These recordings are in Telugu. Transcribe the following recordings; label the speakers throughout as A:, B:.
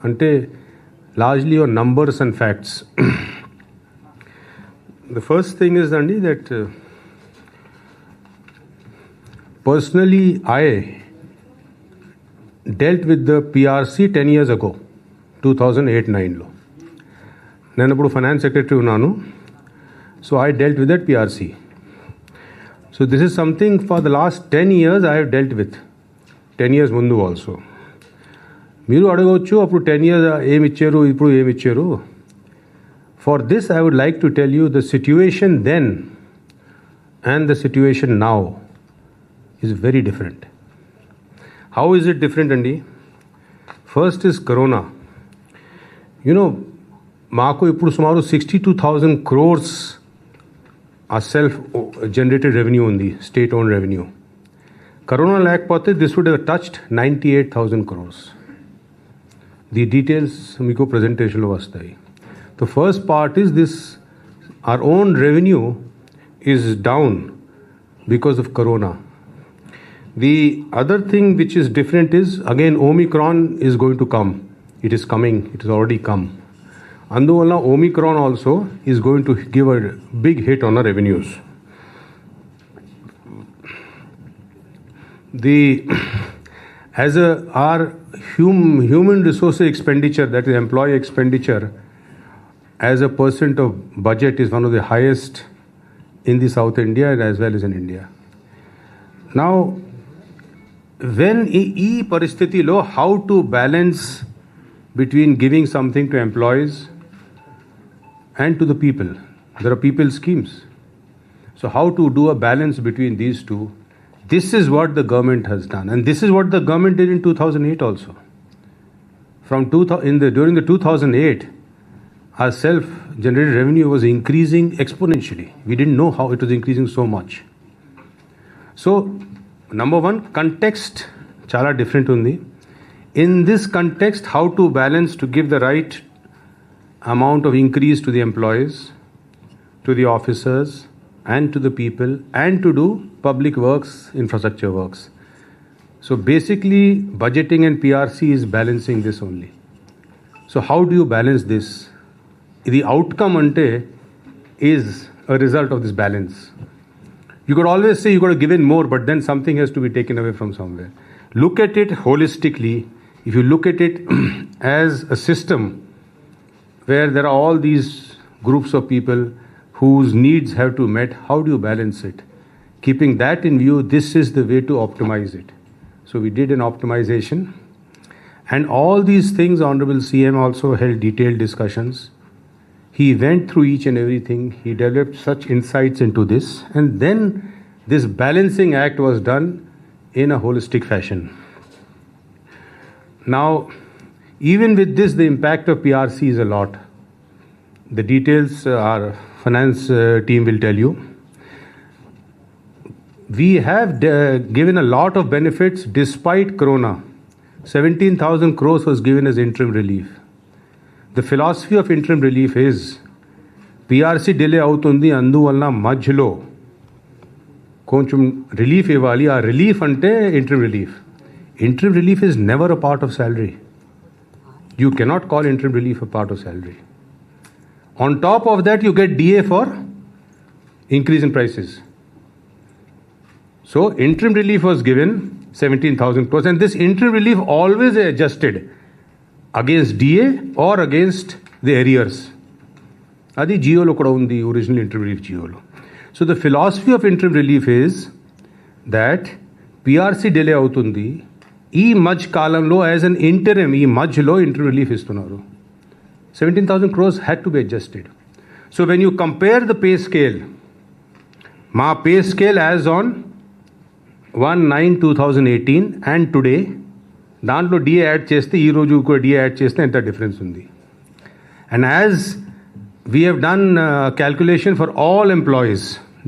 A: Ante largely on numbers and facts. The first thing is that personally I dealt with the PRC 10 years ago, 2008-9 lo. Nenu appudu finance secretary unnanu, so I dealt with that PRC. So this is something for the last 10 years I have dealt with. 10 years mundu also. మీరు అడగవచ్చు అప్పుడు 10 years ఏమి ఇచ్చారు ఇప్పుడు ఏమి ఇచ్చారు. For this I would like to tell you the situation then and the situation now is very different. How is it different అండి? First is Corona. మాకు ఇప్పుడు సుమారు 62,000 crores ఆ సెల్ఫ్ జనరేటెడ్ రెవెన్యూ ఉంది, స్టేట్ ఓన్ రెవెన్యూ. కరోనా లేకపోతే this would have touched 98,000 crores. The details మీకు ప్రెజెంటేషన్లో వస్తాయి. The first part is this, our own revenue is down because of Corona. The other thing which is different is, again, Omicron is going to come. It is coming. It has already come. Anduvalla Omicron also is going to give a big hit on our revenues. Our human resource expenditure, that is employee expenditure, as a percent of budget is one of the highest in the South India as well as in India. Now, when ee paristhiti lo, how to balance between giving something to employees and to the people? There are people schemes. So how to do a balance between these two? This is what the government has done, and this is what the government did in 2008 also. During the 2008, our self-generated revenue was increasing exponentially. We didn't know how it was increasing so much. So, number one, context chala different undi. In this context, how to balance to give the right amount of increase to the employees, to the officers, and to the people, and to do public works, infrastructure works. So basically, budgeting and PRC is balancing this only. So how do you balance this? The outcome ante is a result of this balance. You could always say you got to give in more, but then something has to be taken away from somewhere. Look at it holistically. If you look at it as a system where there are all these groups of people whose needs have to be met, how do you balance it? Keeping that in view, this is the way to optimize it. So we did an optimization, and all these things, Honorable CM also held detailed discussions. He went through each and everything. He developed such insights into this, and then this balancing act was done in a holistic fashion. Now, even with this, the impact of PRC is a lot. The details our finance team will tell you. We have given a lot of benefits despite Corona. 17,000 crores was given as interim relief. The philosophy of interim relief is PRC delay avutundi anduvalla majhlo koncham relief ivali. Aa relief ante interim relief. Interim relief is never a part of salary. You cannot call interim relief a part of salary. On top of that, you get DA for increase in prices. So interim relief was given 17,000 crores, and this interim relief always adjusted against DA or against the arrears. Adi GO lo kuda undi, original interim relief GO lo. So the philosophy of interim relief is that PRC delay avutundi, ee maj kalamlo as an interim, ee maj lo interim relief istunnaru. 17,000 crores had to be adjusted. So when you compare the pay scale, ma pay scale as on 1/9/2018 and today, దాంట్లో డిఏ యాడ్ చేస్తే ఈ రోజు డిఏ యాడ్ చేస్తే ఎంత డిఫరెన్స్ ఉంది. And as we have done calculation for all employees,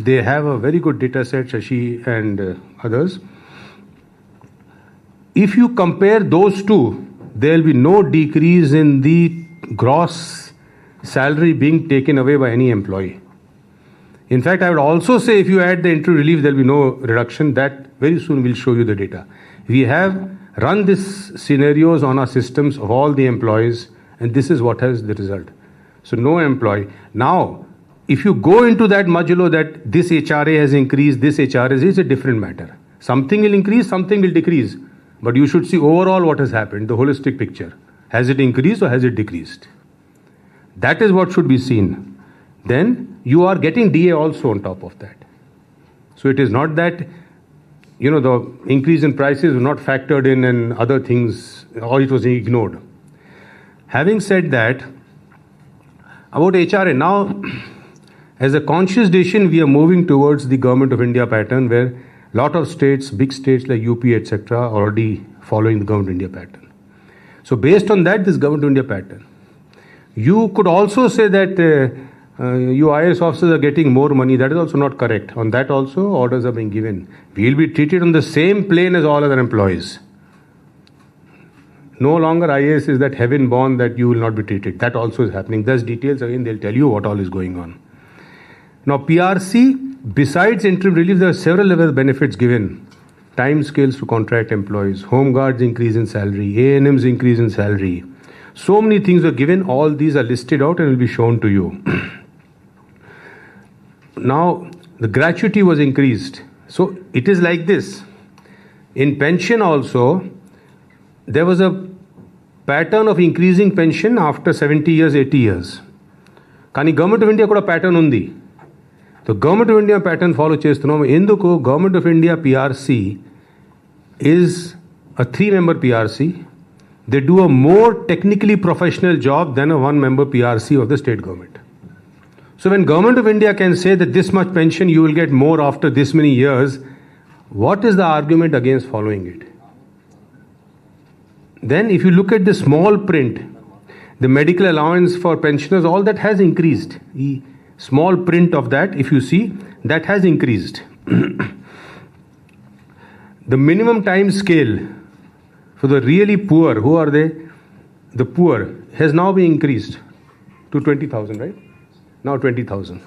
A: they have a very good data set, Shashi and others. If you compare those two, there will be no decrease in the gross salary being taken away by any employee. In fact, I would also say if you add the interim relief, there will be no reduction. That very soon will show you the data. We have run these scenarios on our systems of all the employees, and this is what has the result. So no employee. Now, if you go into that modulo that this HRA has increased, this HRA is a different matter. Something will increase, something will decrease. But you should see overall what has happened, the holistic picture. Has it increased or has it decreased? That is what should be seen. Then you are getting DA also on top of that. So it is not that, the increase in prices was not factored in and other things, or it was ignored. Having said that, about HRA, now, as a conscious decision, we are moving towards the Government of India pattern where a lot of states, big states like UP, etc., are already following the Government of India pattern. So based on that, this Government of India pattern. You could also say that you IAS officers are getting more money. That is also not correct. On that also, orders are being given. We will be treated on the same plane as all other employees. No longer IAS is that heaven born that you will not be treated. That also is happening. Thus details, again, they'll tell you what all is going on. Now PRC, besides interim relief, there are several level benefits given. Time scales to contract employees, home guards increase in salary, A&Ms increase in salary. So many things were given. All these are listed out and will be shown to you. Now, the gratuity was increased. So it is like this. In pension also, there was a pattern of increasing pension after 70 years, 80 years. Kani Government of India kuda pattern undi. The Government of India pattern follow chestunnam. Enduku Government of India PRC is a 3-member PRC. They do a more technically professional job than a 1-member PRC of the state government. So when Government of India can say that this much pension you will get more after this many years, what is the argument against following it? Then if you look at the small print, the medical allowance for pensioners, all that has increased. The small print of that, if you see, that has increased. The minimum time scale for the really poor, who are they? The poor, has now been increased to 20,000, right? Now 20,000.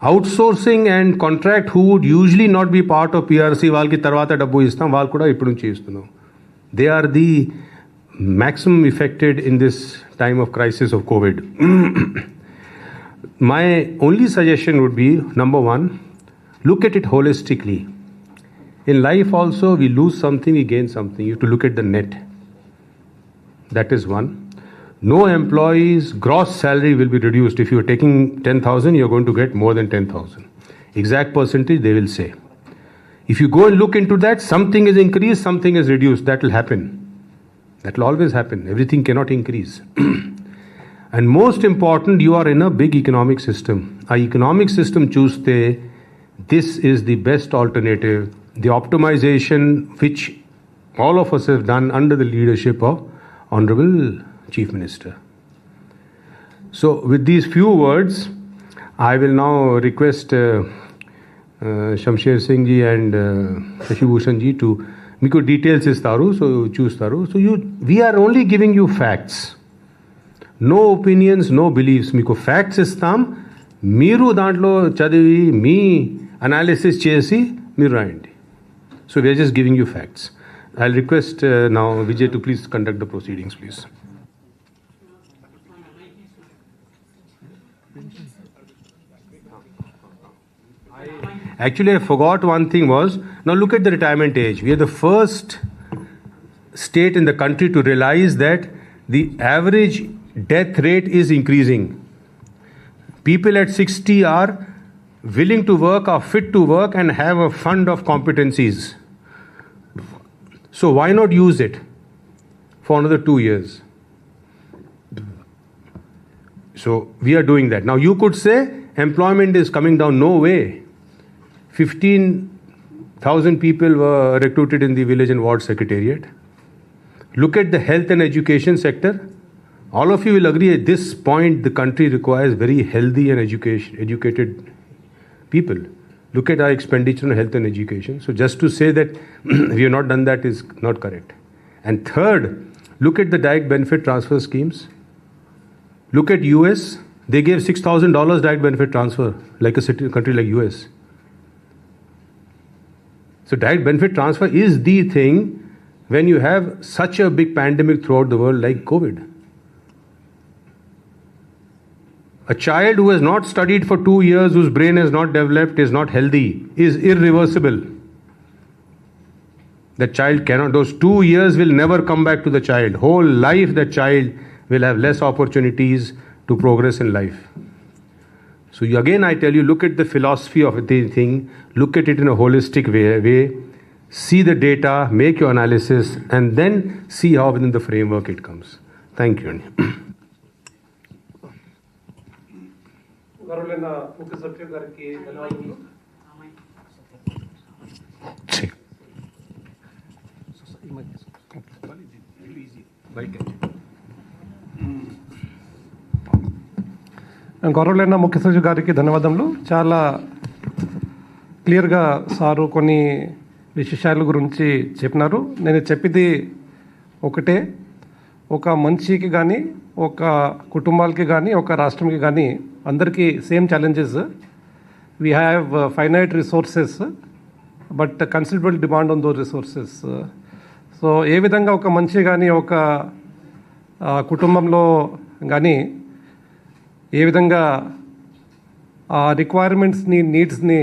A: Outsourcing and contract who would usually not be part of PRC, వాళ్ళకి తర్వాత డబ్బు ఇస్తాం, వాళ్ళు కూడా ఇప్పుడు నుంచి ఇస్తున్నాం. They are the maximum affected in this time of crisis of COVID. My only suggestion would be, number one, look at it holistically. In life also, we lose something, we gain something. You have to look at the net. That is one. No employee's gross salary will be reduced. If you are taking 10,000, you are going to get more than 10,000. Exact percentage they will say. If you go and look into that, something is increased, something is reduced. That will happen. That will always happen. Everything cannot increase. And most important, you are in a big economic system. Our economic system chuste, this is the best alternative. The optimization which all of us have done under the leadership of Honorable Chief Minister. So with these few words, I will now request Shamsher Singh ji and Shashi Bhushan ji to మీకు details ఇస్తారు, so చూస్తారు. So we are only giving you facts. No opinions, no beliefs. మీకు facts ఇస్తాం, మీరు దాంట్లో చదివి మీ అనాలిసిస్ చేసి మీరు రాయండి. So we are just giving you facts. I'll request now Vijay to please conduct the proceedings, please. Actually, I forgot one thing was, now look at the retirement age. We are the first state in the country to realize that the average death rate is increasing. People at 60 are willing to work, are fit to work and have a fund of competencies. So why not use it for another 2 years? So we are doing that. Now you could say employment is coming down. No way. 15,000 people were recruited in the village and ward secretariat. Look at the health and education sector. All of you will agree at this point the country requires very healthy and educated people. Look at our expenditure on health and education. So just to say that we have not done that is not correct. And third, look at the direct benefit transfer schemes. Look at US. They gave $6,000 direct benefit transfer like a country like US. So direct benefit transfer is the thing when you have such a big pandemic throughout the world like COVID? A child who has not studied for 2 years, whose brain has not developed, is not healthy, is irreversible. That child cannot, those 2 years will never come back to the child. Whole life that child will have less opportunities to progress in life. So again I tell you, look at the philosophy of the thing, look at it in a holistic way, see the data, make your analysis, and then see how within the framework it comes. Thank you.
B: గౌరవులైన ముఖ్య సచివ్ గారికి ధన్యవాదములు. చాలా క్లియర్గా సారు కొన్ని విశేషాల గురించి చెప్పినారు. నేను చెప్పింది ఒకటే, ఒక మనిషికి కానీ, ఒక కుటుంబాలకి కానీ, ఒక రాష్ట్రంకి కానీ అందరికీ same challenges. We have finite resources but considerable demand on those resources. So ఏ విధంగా ఒక మనిషి కానీ, ఒక కుటుంబంలో కానీ ఏ విధంగా ఆ రిక్వైర్మెంట్స్ని, నీడ్స్ని,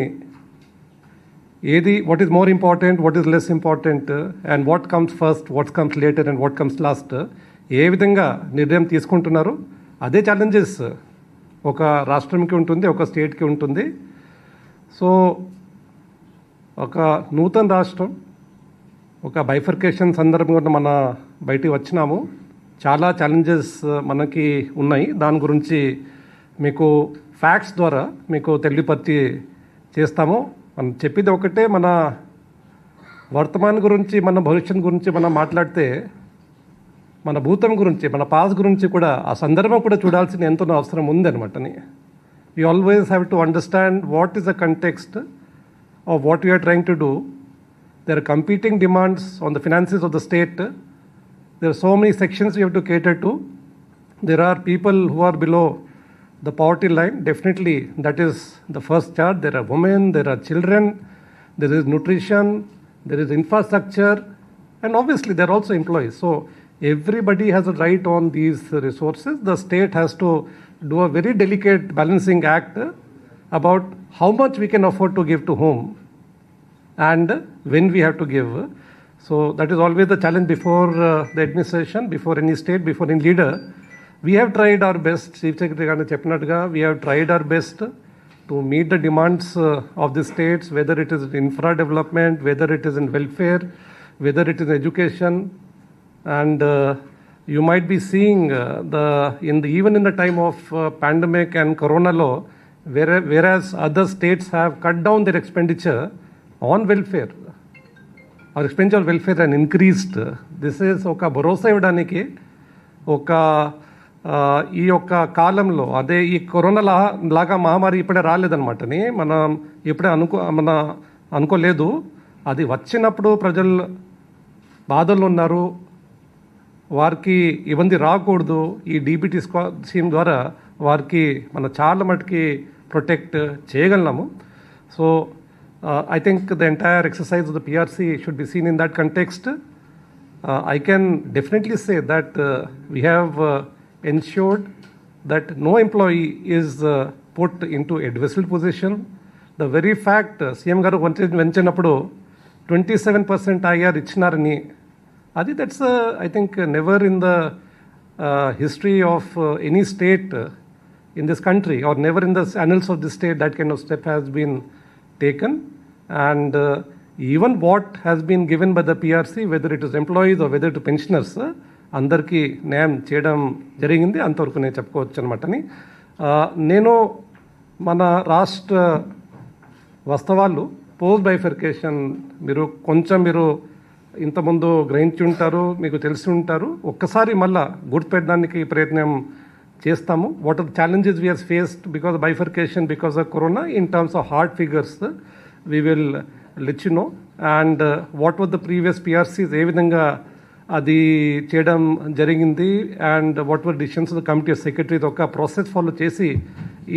B: ఏది what is more important, what is less important, and what comes first, what comes later, and what comes last, ఏ విధంగా నిర్ణయం తీసుకుంటున్నారు, అదే ఛాలెంజెస్ ఒక రాష్ట్రంకి ఉంటుంది, ఒక స్టేట్కి ఉంటుంది. సో ఒక నూతన రాష్ట్రం, ఒక బైఫర్కేషన్ సందర్భంగా మన బయటికి వచ్చినాము. చాలా ఛాలెంజెస్ మనకి ఉన్నాయి. దాని గురించి మీకు ఫ్యాక్ట్స్ ద్వారా మీకు తెలియపరిచి చేస్తాము. మనం చెప్పేది ఒకటే, మన వర్తమానం గురించి, మన భవిష్యత్ గురించి మనం మాట్లాడితే మన భూతం గురించి, మన పాస్ గురించి కూడా, ఆ సందర్భం కూడా చూడాల్సిన ఎంతో అవసరం ఉందన్నమాటని. We always have to understand what is the context of what we are trying to do. There are competing demands on the finances of the state. There are so many sections we have to cater to. There are people who are below the poverty line. Definitely, that is the first chart. There are women, there are children, there is nutrition, there is infrastructure, and obviously there are also employees. So everybody has a right on these resources. The state has to do a very delicate balancing act about how much we can afford to give to whom and when we have to give. So that is always the challenge before the administration, before any state, before any leader. We have tried our best, Chief Secretary Ganu cheppinattuga, we have tried our best to meet the demands of the states, whether it is in infra development, whether it is in welfare, whether it is in education. And you might be seeing even in the time of pandemic and corona law, whereas other states have cut down their expenditure on welfare. Our expenditure on welfare and increased. This is ఒక భరోసా ఇవ్వడానికి, ఒక ఈ యొక్క కాలంలో, అదే ఈ కరోనా లాగా మహమ్మారి ఇప్పుడే రాలేదన్నమాటని మనం ఇప్పుడే అనుకోలేదు. అది వచ్చినప్పుడు ప్రజలు బాధల్లో ఉన్నారు, వారికి ఇబ్బంది రాకూడదు. ఈ డీబీటీ స్కీమ్ ద్వారా వారికి మనం చాలా మటుకి ప్రొటెక్ట్ చేయగలము. So I think the entire exercise of the PRC should be seen in that context. I can definitely say that we have ensured that no employee is put into adversarial position. The very fact CM garu venchinnappudu 27% IR ichinarani, adi that's I think never in the history of any state in this country, or never in the annals of this state, that kind of step has been taken. And even what has been given by the PRC, whether it is employees or whether it is pensioners, అందరికీ న్యాయం చేయడం జరిగింది. అంతవరకు నేను చెప్పుకోవచ్చు అనమాటని. నేను మన రాష్ట్ర వాస్తవాలు పోస్ట్ బైఫర్కేషన్ మీరు ఇంతకుముందు గ్రహించి ఉంటారు, మీకు తెలిసి ఉంటారు. ఒక్కసారి మళ్ళా గుర్తుపెట్టడానికి ప్రయత్నం చేస్తాము. What are the challenges we has faced because of bifurcation, because of corona, in terms of hard figures we will let you know. And what were the previous PRCs, ఏ విధంగా అది చేయడం జరిగింది, and what were decisions of the committee of secretaries, ఒక ప్రాసెస్ ఫాలో చేసి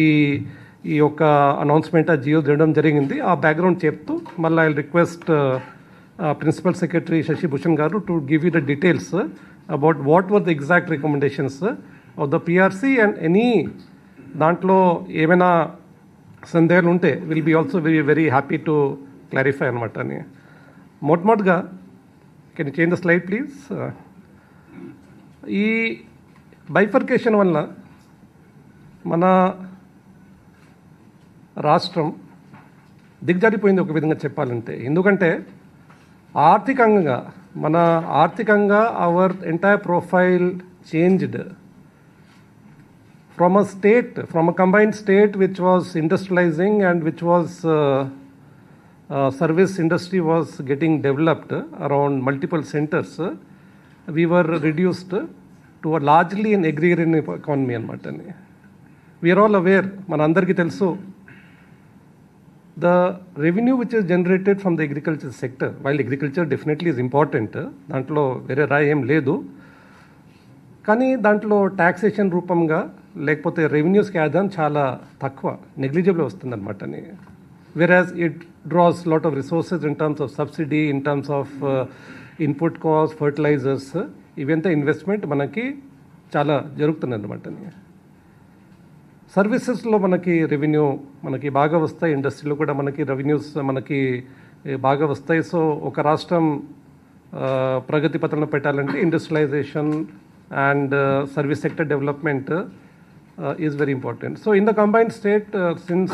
B: ఈ యొక్క అనౌన్స్మెంట్ ఆ జియో చేయడం జరిగింది. ఆ బ్యాక్గ్రౌండ్ చెప్తూ మళ్ళీ I request Principal Secretary Shashi Bhushan Garu to give you the details about what were the exact recommendations of the PRC and any దాంట్లో ఏమైనా సందేహాలు ఉంటే will be also very very happy to clarify అనమాట అని. మొట్టమొదటిగా can you change the slide please. ఈ బైఫర్కేషన్ వల్ల మన రాష్ట్రం దిగజారిపోయింది ఒక విధంగా చెప్పాలంటే. ఎందుకంటే ఆర్థికంగా our entire profile changed from a combined state which was industrializing and which was service industry was getting developed around multiple centers. We were reduced to a largely an agrarian economy anamata. We are all aware, manandarki telusu, the revenue which is generated from the agriculture sector, while agriculture definitely is important, dantlo vere rayi em ledu, కానీ దాంట్లో ట్యాక్సేషన్ రూపంగా లేకపోతే రెవెన్యూస్కి ఆదాయం చాలా తక్కువ, నెగ్లిజిబుల్ వస్తుందన్నమాట. Whereas it draws lot of resources in terms of subsidy, in terms of input cost, fertilisers, ఇవంతా ఇన్వెస్ట్మెంట్ మనకి చాలా జరుగుతుంది అన్నమాట. సర్వీసెస్లో మనకి రెవెన్యూ మనకి బాగా వస్తాయి, ఇండస్ట్రీలో కూడా మనకి రెవెన్యూస్ మనకి బాగా వస్తాయి. సో ఒక రాష్ట్రం ప్రగతి పథంలో పెట్టాలంటే industrialisation and service sector development is very important. So in the combined state, since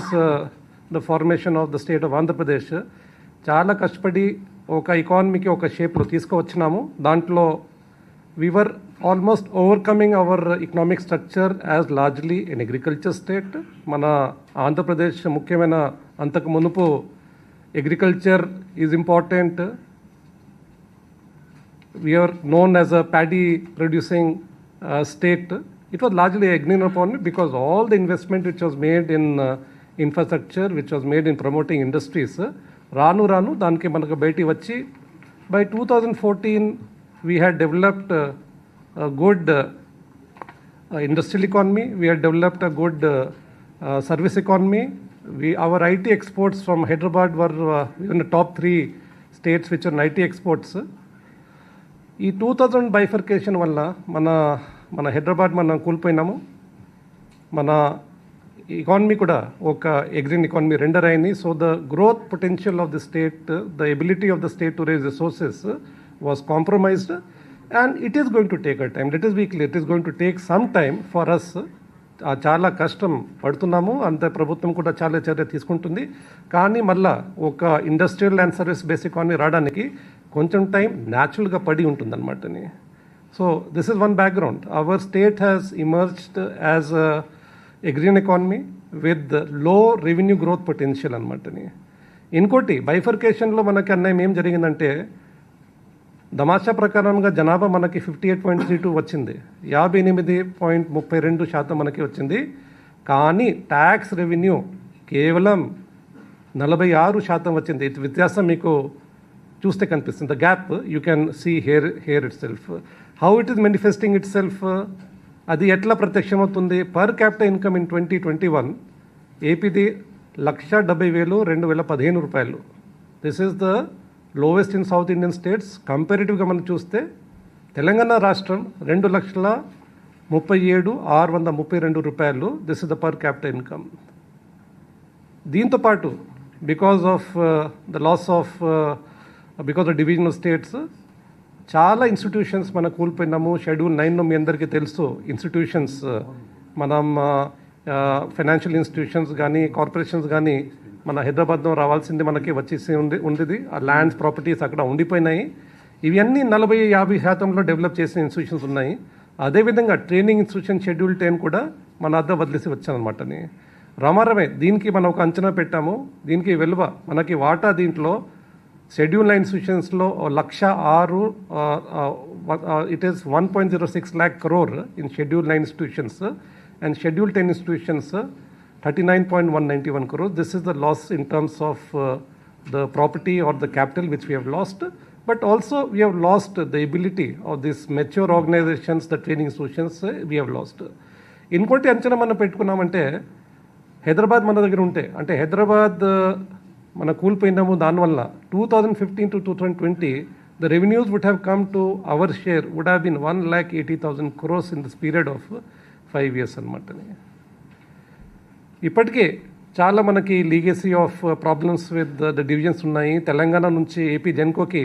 B: the formation of the state of Andhra Pradesh, చాలా కష్టపడి ఒక ఎకానమీకి ఒక షేప్లో తీసుకువచ్చినాము. దాంట్లో we were almost overcoming our economic structure as largely an agriculture state. మన ఆంధ్రప్రదేశ్ ముఖ్యమైన అంతకు మునుపు agriculture is important. We are known as a paddy producing state. It was largely agrarian economy because all the investment which was made in infrastructure, which was made in promoting industries, ranu daniki manaku beti vachi by 2014 we had developed a good industrial economy, we had developed a good service economy. Our IT exports from Hyderabad were in the top 3 states which are IT exports. ఈ 2000 బైఫర్కేషన్ వల్ల మన హైదరాబాద్ మనం కోల్పోయినాము. మన economy kuda oka agrarian economy render ayindi. So the growth potential of the state, the ability of the state to raise resources was compromised, and it is going to take a time. Let us be clear, it is going to take some time for us. చాలా కష్టం పడుతున్నాము, అంత ప్రభుత్వం కూడా చాలా చర్య తీసుకుంటుంది. కానీ మళ్ళా ఒక industrial and service base economy రావడానికి కొంచెం టైం న్యాచురల్గా పడి ఉంటుంది అనమాటని. So this is one background. Our state has emerged as agrarian economy with low revenue growth potential అనమాటని. ఇంకోటి బైఫర్కేషన్లో మనకి అన్యాయం ఏం జరిగిందంటే, దమాషా ప్రకారంగా జనాభా మనకి 58.32 వచ్చింది, 58.32% మనకి వచ్చింది. కానీ ట్యాక్స్ రెవెన్యూ కేవలం 46% వచ్చింది. ఇది వ్యత్యాసం మీకు చూస్తే కనిపిస్తుంది. The gap you can see here itself. How it is manifesting itself, అది ఎట్లా ప్రత్యక్షమవుతుంది? పర్ క్యాపిటల్ ఇన్కమ్ ఇన్ 2021 ఏపీది 1,70,000 2015 రూపాయలు. This is the lowest in south Indian states. కంపారిటివ్గా మనం చూస్తే తెలంగాణ రాష్ట్రం 2,37,632 రూపాయలు. This is the per capital income. దీంతోపాటు because of the loss of because of division of states చాలా ఇన్స్టిట్యూషన్స్ మనం కోల్పోయినాము. షెడ్యూల్ 9 మీ అందరికీ తెలుసు. ఇన్స్టిట్యూషన్స్ మనం ఫైనాన్షియల్ ఇన్స్టిట్యూషన్స్ కానీ కార్పొరేషన్స్ కానీ మన హైదరాబాద్లో రావాల్సింది మనకి వచ్చేసి ఉండేది. ఆ ల్యాండ్స్ ప్రాపర్టీస్ అక్కడ ఉండిపోయినాయి. ఇవన్నీ 40-50% డెవలప్ చేసిన ఇన్స్టిట్యూషన్స్ ఉన్నాయి. అదేవిధంగా ట్రైనింగ్ ఇన్స్టిట్యూషన్ షెడ్యూల్ 10 కూడా మన అద్ద వదిలేసి వచ్చానమాట. రామారమే దీనికి మనం ఒక అంచనా పెట్టాము. దీనికి విలువ మనకి వాటా దీంట్లో schedule 9 ఇన్స్టిట్యూషన్స్లో 1,06,000 it is 1.06 lakh crore in schedule 9 institutions, and schedule 10 institutions 39.191 crore. This is the loss in terms of the property or the capital which we have lost, but also we have lost the ability of these mature organizations, the training institutions we have lost. ఇంకోటి అంచనా మనం పెట్టుకున్నామంటే, హైదరాబాద్ మన దగ్గర ఉంటే, అంటే హైదరాబాద్ మన కూలిపోయినాము. దానివల్ల 2015 to 2020 the revenues would have come to our share would have been 1,80,000 crores in this period of 5 years అనమాట. ఇప్పటికే చాలా మనకి legacy of problems with the divisions ఉన్నాయి. తెలంగాణ నుంచి ఏపీ జెన్కోకి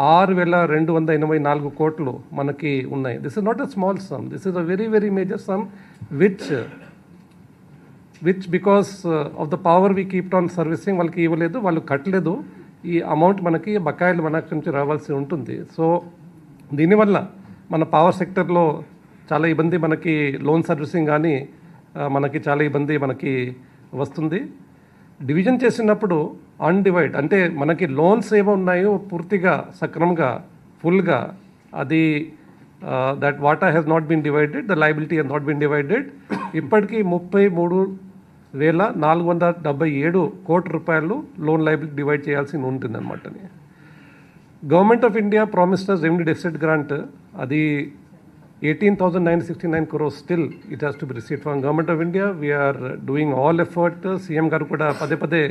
B: 6,284 కోట్లు మనకి ఉన్నాయి. This is not a small some, this is a very very major some which because of the power we keep on servicing వాళ్ళకి ఇవ్వలేదు, వాళ్ళు కట్టలేదు. ఈ అమౌంట్ మనకి బకాయిలు మన నుంచి రావాల్సి ఉంటుంది. సో దీనివల్ల మన పవర్ సెక్టర్లో చాలా ఇబ్బంది, మనకి లోన్ సర్వీసింగ్ కానీ మనకి చాలా ఇబ్బంది మనకి వస్తుంది. డివిజన్ చేసినప్పుడు అన్డివైడ్ అంటే మనకి లోన్స్ ఏమో ఉన్నాయో పూర్తిగా సక్రమంగా ఫుల్గా అది దట్ వాటా has not been divided, the liability has not been divided. ఇప్పటికీ 33,477 కోట్ల రూపాయలు లోన్ లయబిలిటీ డివైడ్ చేయాల్సి ఉంటుందన్నమాట. Government of India promised us revenue deficit grant, అది 18,969 crores still it has to be received from Government of India. We are doing all effort. CM గారు కూడా పదే పదే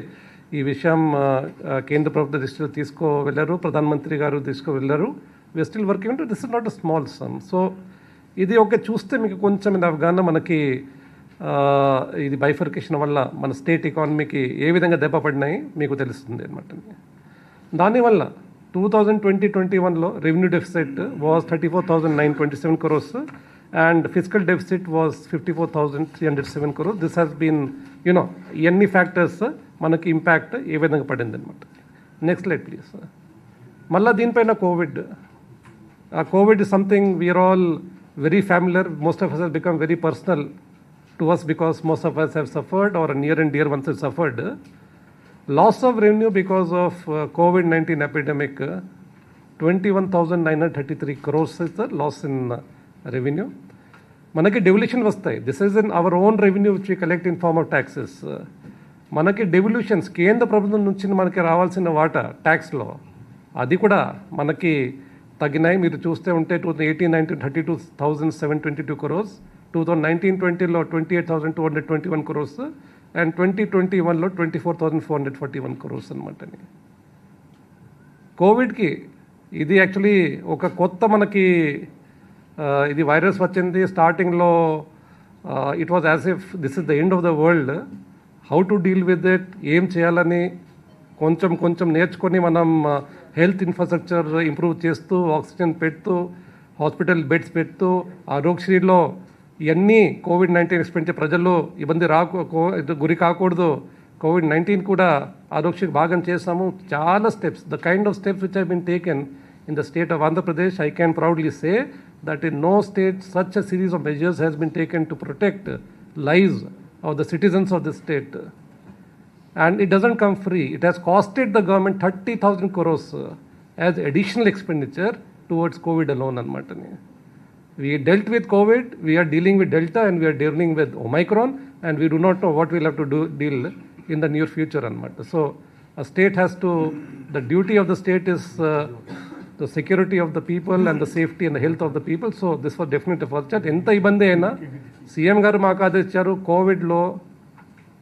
B: ఈ విషయం కేంద్ర ప్రభుత్వ దృష్టిలో తీసుకువెళ్ళారు, ప్రధానమంత్రి గారు తీసుకువెళ్ళారు. We are still working to this is not a small sum. So ఇది ఒక చూస్తే మీకు కొంచెం ఇది అవగాహన మనకి ఇది బైఫర్కేషన్ వల్ల మన స్టేట్ ఎకానమీకి ఏ విధంగా దెబ్బ పడినాయి మీకు తెలుస్తుంది అనమాట. దానివల్ల 2020-21లో revenue deficit was 34,927 crores and fiscal deficit was 54,307 crores. This has been, ఎన్ని ఫ్యాక్టర్స్ మనకి ఇంపాక్ట్ ఏ విధంగా పడింది అనమాట. Next slide please. మళ్ళీ దీనిపైన COVID is something we are all very familiar. Most of us has become very personal to us because most of us have suffered or near and dear ones have suffered. Loss of revenue because of COVID-19 epidemic, 21,933 crores is the loss in revenue. మనకి డెవల్యూషన్ వస్తాయి. This is in our own revenue which we collect in form of taxes. మనకి డెవల్యూషన్స్ కేంద్ర ప్రభుత్వం నుంచి మనకి రావాల్సిన వాటా ట్యాక్స్లో అది కూడా మనకి తగ్గినాయి. మీరు చూస్తే ఉంటే 2018-19 32,722 crores, 2019-20లో 28,221 crores అండ్ 2021లో 24,441 crores అనమాట. కోవిడ్కి ఇది యాక్చువల్లీ ఒక కొత్త మనకి ఇది వైరస్ వచ్చింది. స్టార్టింగ్లో it was as if this is the end of the world. How to deal with it, ఏం చేయాలని కొంచెం నేర్చుకొని మనం హెల్త్ ఇన్ఫ్రాస్ట్రక్చర్ ఇంప్రూవ్ చేస్తూ, ఆక్సిజన్ పెడుతూ, హాస్పిటల్ బెడ్స్ పెడుతూ, ఆరోగ్యశ్రీలో ఇవన్నీ COVID-19 ఎక్స్పెండిచర్ ప్రజలు ఇబ్బంది గురి కాకూడదు. COVID-19 కూడా ఆరోగ్యశ్రీ భాగం చేసాము. చాలా steps, the kind of steps which have been taken in the state of Andhra Pradesh, I can proudly say that in no state such a series of measures has been taken to protect lives of the citizens of the state. And it doesn't come free. It has costed the government 30,000 crores as additional expenditure towards COVID alone. We dealt with COVID, we are dealing with Delta, and we are dealing with Omicron, and we do not know what we'll have to deal in the near future. So a state has to, the duty of the state is the security of the people and the safety and the health of the people. So this was definitely a first chat. ఎంత ఇబ్బంది అయినా సీఎం గారు మాకు ఆదేశించారు, కోవిడ్లో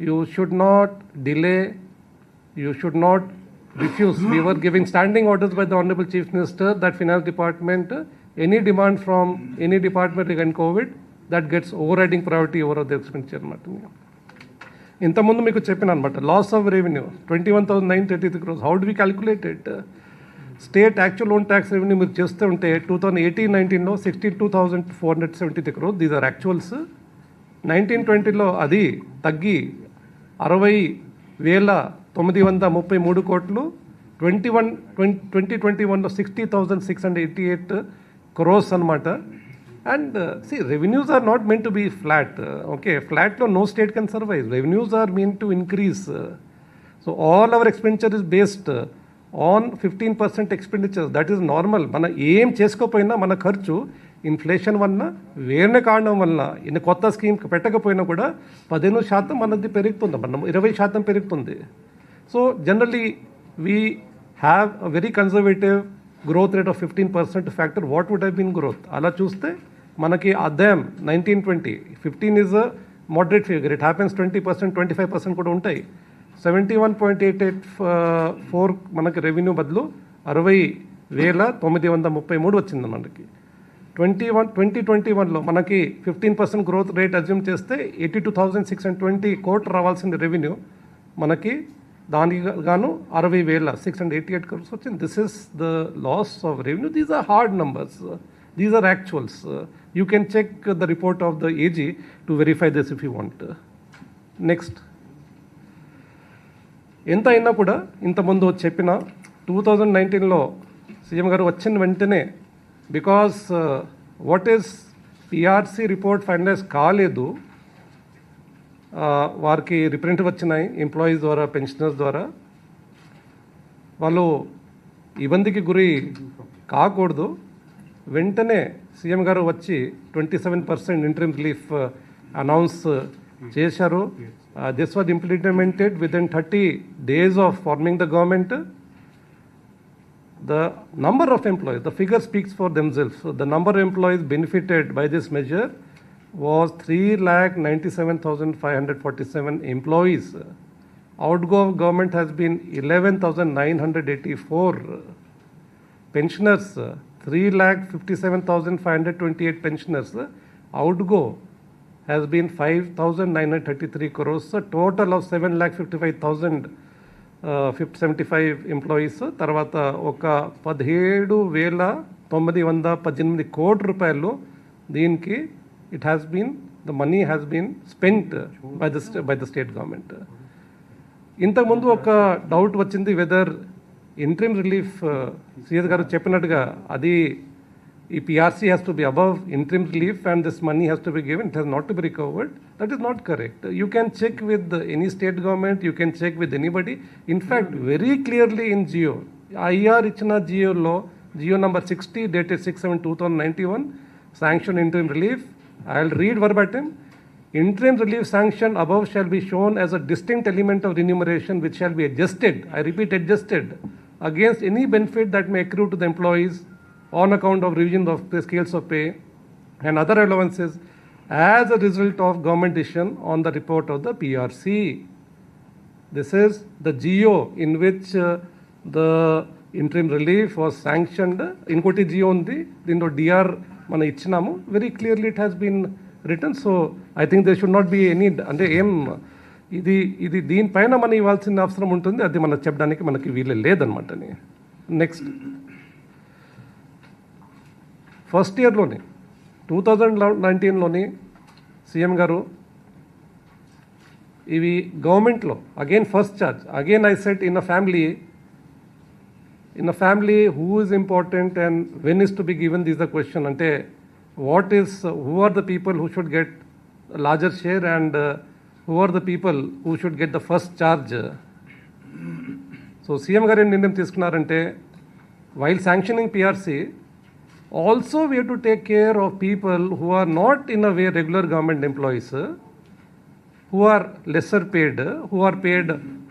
B: you should not delay, you should not refuse. We were giving standing orders by the Honorable Chief Minister that Finance Department, any demand from any department regarding COVID, that gets overriding priority over the expenditure అనమాట. ఇంతకుముందు మీకు చెప్పిన అనమాట loss of revenue 21,933 crores. How do we calculate it? State actual own tax revenue మీరు చేస్తూ ఉంటే 2018-19లో 62,473 crores, దీస్ ఆర్ యాక్చువల్స్. 19-20లో అది తగ్గి 60,933 కోట్లు, 2021లో 60,688 crores అనమాట. And see, revenues are not meant to be flat. Okay, flat lo no state can survive. Revenues are meant to increase. So all our expenditure is based on 15% expenditures. That is normal. Mana ఏం చేసుకోపోయినా మన ఖర్చు ఇన్ఫ్లేషన్ వల్ల వేరే కారణం వల్ల ఇన్ని కొత్త స్కీమ్ పెట్టకపోయినా కూడా 15% మనది పెరుగుతుంది, మన 20% పెరుగుతుంది. So generally we have a very conservative growth rate of 15% factor. What would have been growth? అలా చూస్తే మనకి అదేం 19-20 15 is a moderate figure. It happens 20%, 25% కూడా ఉంటాయి. 71.884 మనకి రెవెన్యూ బదులు 60,933 వచ్చింది మనకి. 2021లో మనకి 15% గ్రోత్ రేట్ అజ్యూమ్ చేస్తే 82,620 కోట్లు రావాల్సిన రెవెన్యూ మనకి దానికి గాను 60,688 crores వచ్చింది. This is the loss of revenue. These are hard numbers, these are actuals. You can check the report of the AG to verify this if you want. Next, ఎంత అయినా కూడా ఇంతకుముందు చెప్పిన 2019లో సీఎం గారు వచ్చిన వెంటనే, because what is PRC report finalize కాలేదు, వారికి రిప్రజెంటేటివ్ వచ్చినాయి ఎంప్లాయీస్ ద్వారా, పెన్షనర్స్ ద్వారా. వాళ్ళు ఇబ్బందికి గురి కాకూడదు, వెంటనే సీఎం గారు వచ్చి 27% ఇంటరిమ్ రిలీఫ్ అనౌన్స్ చేశారు. This was implemented with in 30 days of forming the government. The number of employees, the figure speaks for themselves. So the number of employees benefited by this measure was 3,97,547 employees. Outgo of government has been 11,984. Pensioners, 3,57,528 pensioners. Outgo has been 5,933 crores. A total of 7,55,075 employees. తర్వాత ఒక 17,918 కోట్ల రూపాయలు దీనికి it has been, the money has been spent by the state government. ఇంతకుముందు ఒక డౌట్ వచ్చింది వెదర్ ఇంటరిమ్ రిలీఫ్, సిఎస్ గారు చెప్పినట్టుగా అది ఈ PRC has to be above interim relief and this money has to be given, it has not to be recovered. That is not correct. You can check with any state government, you can check with anybody. In fact, very clearly in Geo, IR ichna Geo law, Geo number 60 dated 6/7/2091, sanction interim relief. I'll read verbatim. Interim relief sanction above shall be shown as a distinct element of remuneration which shall be adjusted, I repeat adjusted, against any benefit that may accrue to the employees on account of revision of the scales of pay and other allowances as a result of government decision on the report of the PRC. This is the GO in which the interim relief was sanctioned. Inkoti GO undi, dino DR mana ichinamu. Very clearly it has been written. So I think there should not be any, ante em ఇది దీనిపైన మనం ఇవ్వాల్సిన అవసరం ఉంటుంది, అది మనం చెప్పడానికి మనకి వీలు లేదనమాట. నెక్స్ట్, ఫస్ట్ ఇయర్లోనే 2019లోని సీఎం గారు ఇవి గవర్నమెంట్లో again first charge, again I set in a family who is important and when is to be given this the question, అంటే what is, who are the people who should get larger share and who are the people who should get the first charge. So CM గారు ఏం నిర్ణయం తీసుకున్నారంటే, while sanctioning PRC, also we have to take care of people who are not in a way regular government employees, who are lesser paid, who are paid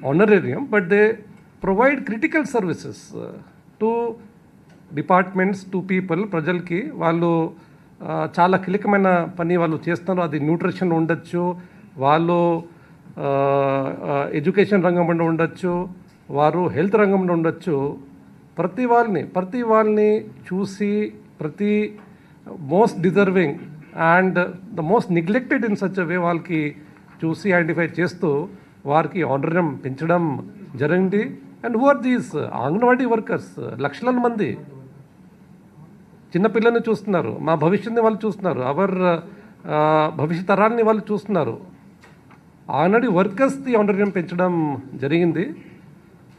B: honorarium, but they provide critical services to departments, to people, ప్రజలకి. వాళ్ళు చాలా కీలకమైన పని వాళ్ళు చేస్తున్నారు. అది న్యూట్రిషన్ ఉండొచ్చు, వాళ్ళు ఎడ్యుకేషన్ రంగంలో ఉండొచ్చు, వారు హెల్త్ రంగంలో ఉండొచ్చు. ప్రతి వాళ్ళని చూసి, ప్రతి most deserving and the most neglected in such way వాళ్ళకి చూసి ఐడెంటిఫై చేస్తూ వారికి ఆనరరియం పెంచడం జరిగింది. And who are these anganwadi workers, లక్షల మంది చిన్నపిల్లల్ని చూస్తున్నారు, మా భవిష్యత్తుని వాళ్ళు చూస్తున్నారు, అవర్ భవిష్యత్ తరాన్ని వాళ్ళు చూస్తున్నారు. ఆల్రెడీ వర్కర్స్ది ఆనరరియం పెంచడం జరిగింది.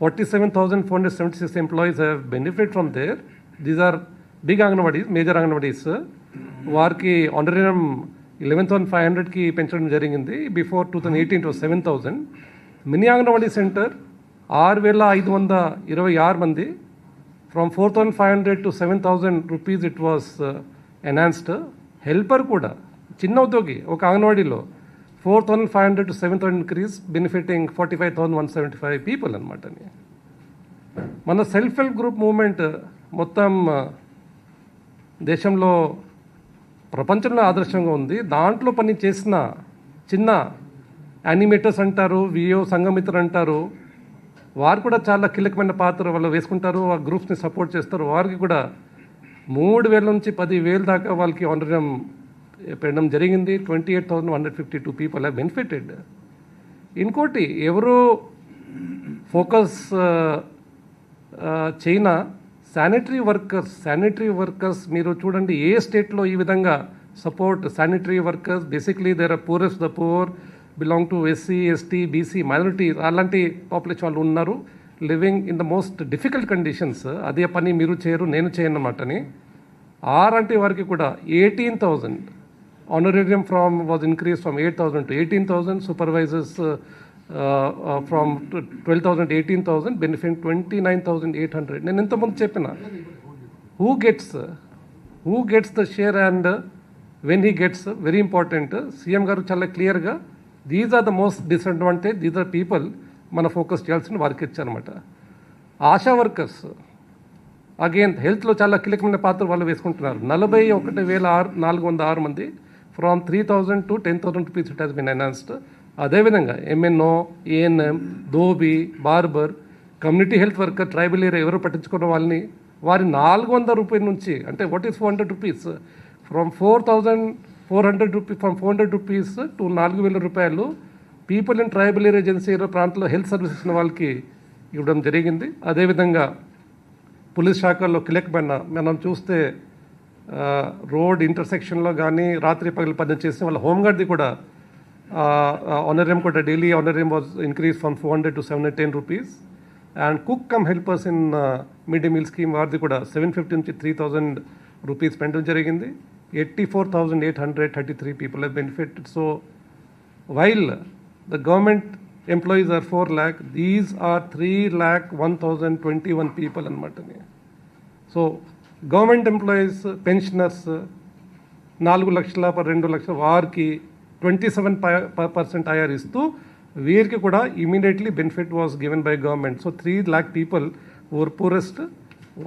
B: 47,476 employees have benefited from there. These are big Anganwadis, major Anganwadis. వారికి ఆనరరియం 11,500కి పెంచడం జరిగింది. Before 2018 it was 7,000. Mini anganwadi centre 6,526 మంది. From 4,500 to 7,000 rupees it was enhanced. Helper కూడా చిన్న ఉద్యోగి ఒక అంగన్వాడీలో 4,500 to 7,000 ఇంక్రీజ్, బెనిఫిటింగ్ 45,175 పీపుల్ అనమాట. మన సెల్ఫ్ హెల్ప్ గ్రూప్ మూవ్మెంట్ మొత్తం దేశంలో ప్రపంచంలో ఆదర్శంగా ఉంది. దాంట్లో పని చేసిన చిన్న యానిమేటర్స్ అంటారు, విఓ సంఘమిత్ర అంటారు, వారు కూడా చాలా కీలకమైన పాత్ర వాళ్ళు వేసుకుంటారు, ఆ గ్రూప్స్ని సపోర్ట్ చేస్తారు. వారికి కూడా 3,000 నుంచి 10,000 దాకా వాళ్ళకి ఆనరేరియం పెట్టడం జరిగింది. 28,152 పీపుల్ హ్యావ్ బెనిఫిటెడ్. ఇంకోటి ఎవరు ఫోకస్ చైనా శానిటరీ వర్కర్స్ మీరు చూడండి, ఏ స్టేట్లో ఈ విధంగా support sanitary workers. Basically there are poorest the poor, belong to SC, ST, BC, minority, అలాంటి పాపులేషన్ వాళ్ళు ఉన్నారు, living in the most difficult conditions. అదే పని మీరు చేయరు, నేను చేయను అన్నమాటని. అలాంటి వారికి కూడా 18,000 honorarium was increased from 8,000 to 18,000. Supervisors from 12,000 to 18,000, benefit 29,800. నేను ఇంతకుముందు చెప్పిన who gets the share and when he gets, very important. CM గారు చాలా క్లియర్గా these are the most disadvantage, these are people మన ఫోకస్ చేయాల్సిన వారికి ఇచ్చారనమాట. ఆశా వర్కర్స్ అగైన్ హెల్త్లో చాలా కీలకమైన పాత్ర వాళ్ళు వేసుకుంటున్నారు. 41,406 మంది, from 3,000 to 10,000 rupees it has been enhanced. అదేవిధంగా ఎంఎన్ఓ, ఏఎన్ఎం, ధోబీ, barber, community health worker, tribal area ఎవరు పట్టించుకున్న వాళ్ళని వారి 400 రూపాయల నుంచి, అంటే what is 400 rupees, from 4,400 rupees, from 400 rupees to 4,000 రూపాయలు people in tribal area agency ప్రాంతంలో హెల్త్ సర్వీసెస్ ఉన్న వాళ్ళకి ఇవ్వడం జరిగింది. అదేవిధంగా పోలీస్ శాఖల్లో కీలకమైన మనం చూస్తే రోడ్ ఇంటర్సెక్షన్లో కానీ రాత్రి పగలు పనిచేసిన వాళ్ళ హోంగార్డ్ది కూడా ఆనరేరియం కూడా daily honorarium was increase from 400 to 710 rupees. And cook cum helpers in mid day meal scheme వారిది కూడా 750 నుంచి 3,000 రూపీస్ పెట్టడం జరిగింది. 84,833 people have benefited. So while the government employees are 4 lakh, these are 3,01,021 people అనమాట. సో గవర్నమెంట్ ఎంప్లాయీస్, పెన్షనర్స్ 4 లక్షల 2 లక్షల వారికి 27% IR ఇస్తూ వీరికి కూడా immediately benefit was given by government. So 3 lakh people or poorest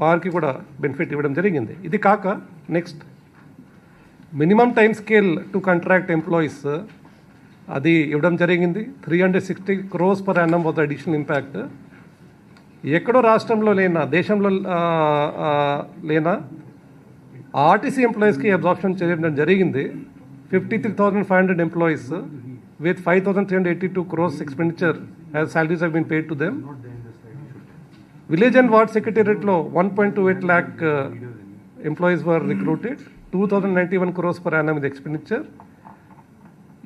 B: వారికి కూడా బెనిఫిట్ ఇవ్వడం జరిగింది. ఇది కాక next minimum time scale to contract employees అది ఇవ్వడం జరిగింది. 360 crores per annum was additional impact. ఎక్కడో రాష్ట్రంలో లేనా, దేశంలో లేనా ఆర్టీసీ ఎంప్లాయీస్కి అబ్జార్ప్షన్ చేయడం జరిగింది. 53,500 employees with 5,382 crores expenditure as salaries have been paid to them. Village and ward సెక్రటేరియట్లో 1.28 lakh employees were recruited. 2,091 crores per annum ఇది ఎక్స్పెండిచర్.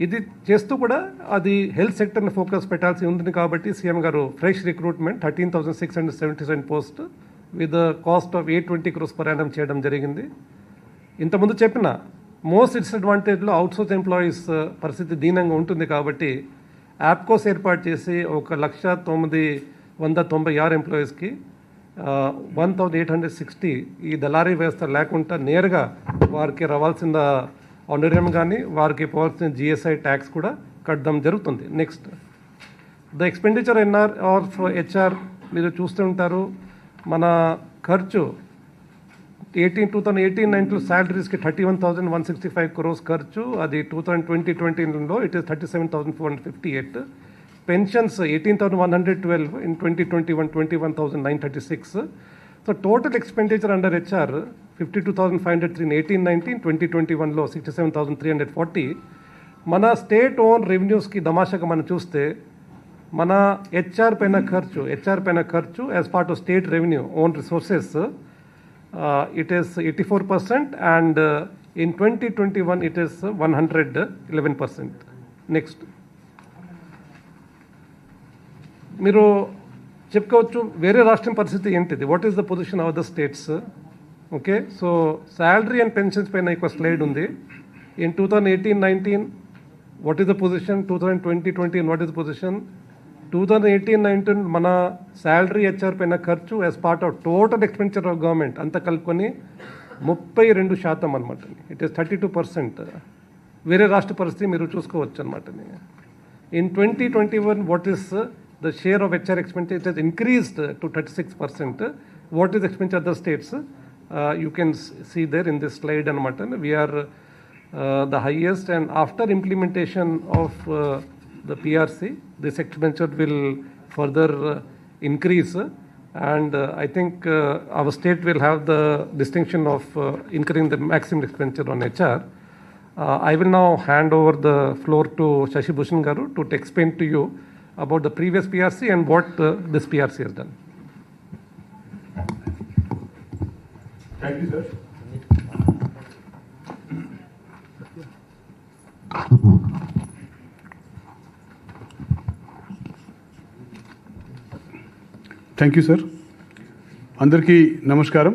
B: ఇది చేస్తూ కూడా అది హెల్త్ సెక్టర్ని ఫోకస్ పెట్టాల్సి ఉంది కాబట్టి సీఎం గారు fresh recruitment 13,677 post with cost of 820 crores per annum చేయడం జరిగింది. ఇంతకుముందు చెప్పిన మోస్ట్ డిసడ్వాంటేజ్లో అవుట్సోర్స్ ఎంప్లాయీస్ పరిస్థితి దీనంగా ఉంటుంది కాబట్టి యాప్కోస్ ఏర్పాటు చేసి 1,996 ఎంప్లాయీస్కి 1,860 ఈ దళారీ వ్యవస్థ లేకుండా నేరుగా వారికి రావాల్సిన ఆనరేరియం కానీ వారికి పోవాల్సిన GSI ట్యాక్స్ కూడా కట్టడం జరుగుతుంది. Next the expenditure NR or HR మీరు చూస్తూ ఉంటారు. మన ఖర్చు 2018-19 శాలరీస్కి 31,165 crores ఖర్చు. అది 2020-21లో ఇట్ ఈస్ 37,458. Pensions 18,112, in 2021 21,936. సో total expenditure under HR 52,503 in 18-19, 2021లో 67,340. మన స్టేట్ ఓన్ రెవెన్యూస్కి తమాషాగా మనం చూస్తే మన HR పైన ఖర్చు as part of state revenue own resources it is 84% and in 2021 it is 111%. Next మీరు చెప్పుకోవచ్చు వేరే రాష్ట్రం పరిస్థితి ఏంటిది, what is the position of the states. Okay, so salary and pensions పైన ఒక స్లైడ్ ఉంది. In 2018-19 what is the position, 2020-21 what is the position. 2018-19 మన శాలరీ HR పైన ఖర్చు as part of total expenditure of government అంతా కలుపుకొని 32% అనమాట. It is 32%. వేరే రాష్ట్ర పరిస్థితి మీరు చూసుకోవచ్చు అనమాట. In 2021 what is the share of HR expenditure, it has increased to 36%. What is expenditure of the states? You can see there in this slide anamata. We are the highest, and after implementation of the PRC, this expenditure will further increase. And I think our state will have the distinction of incurring the maximum expenditure on HR. I will now hand over the floor to Shashi Bhushan Garu to explain to you about the previous PRC and what this PRC has done.
C: Thank you, sir.
D: Thank you sir. అందరికీ నమస్కారం.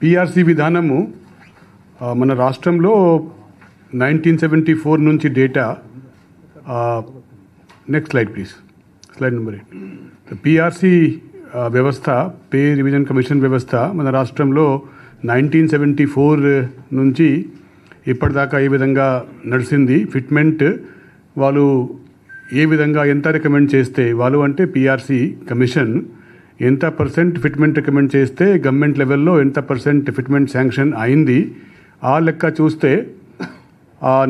D: పిఆర్సి విధానము మన రాష్ట్రంలో 1974 నుంచి data, next slide please, slide number 8. PRC వ్యవస్థ, పే రివిజన్ కమిషన్ వ్యవస్థ మన రాష్ట్రంలో 1974 నుంచి ఇప్పటిదాకా ఏ విధంగా నడిచింది, ఫిట్మెంట్ వాళ్ళు ఏ విధంగా ఎంత రికమెండ్ చేస్తే, వాళ్ళు అంటే పిఆర్సి కమిషన్ ఎంత పర్సెంట్ ఫిట్మెంట్ రికమెండ్ చేస్తే గవర్నమెంట్ లెవెల్లో ఎంత పర్సెంట్ ఫిట్మెంట్ శాంక్షన్ అయింది, ఆ లెక్క చూస్తే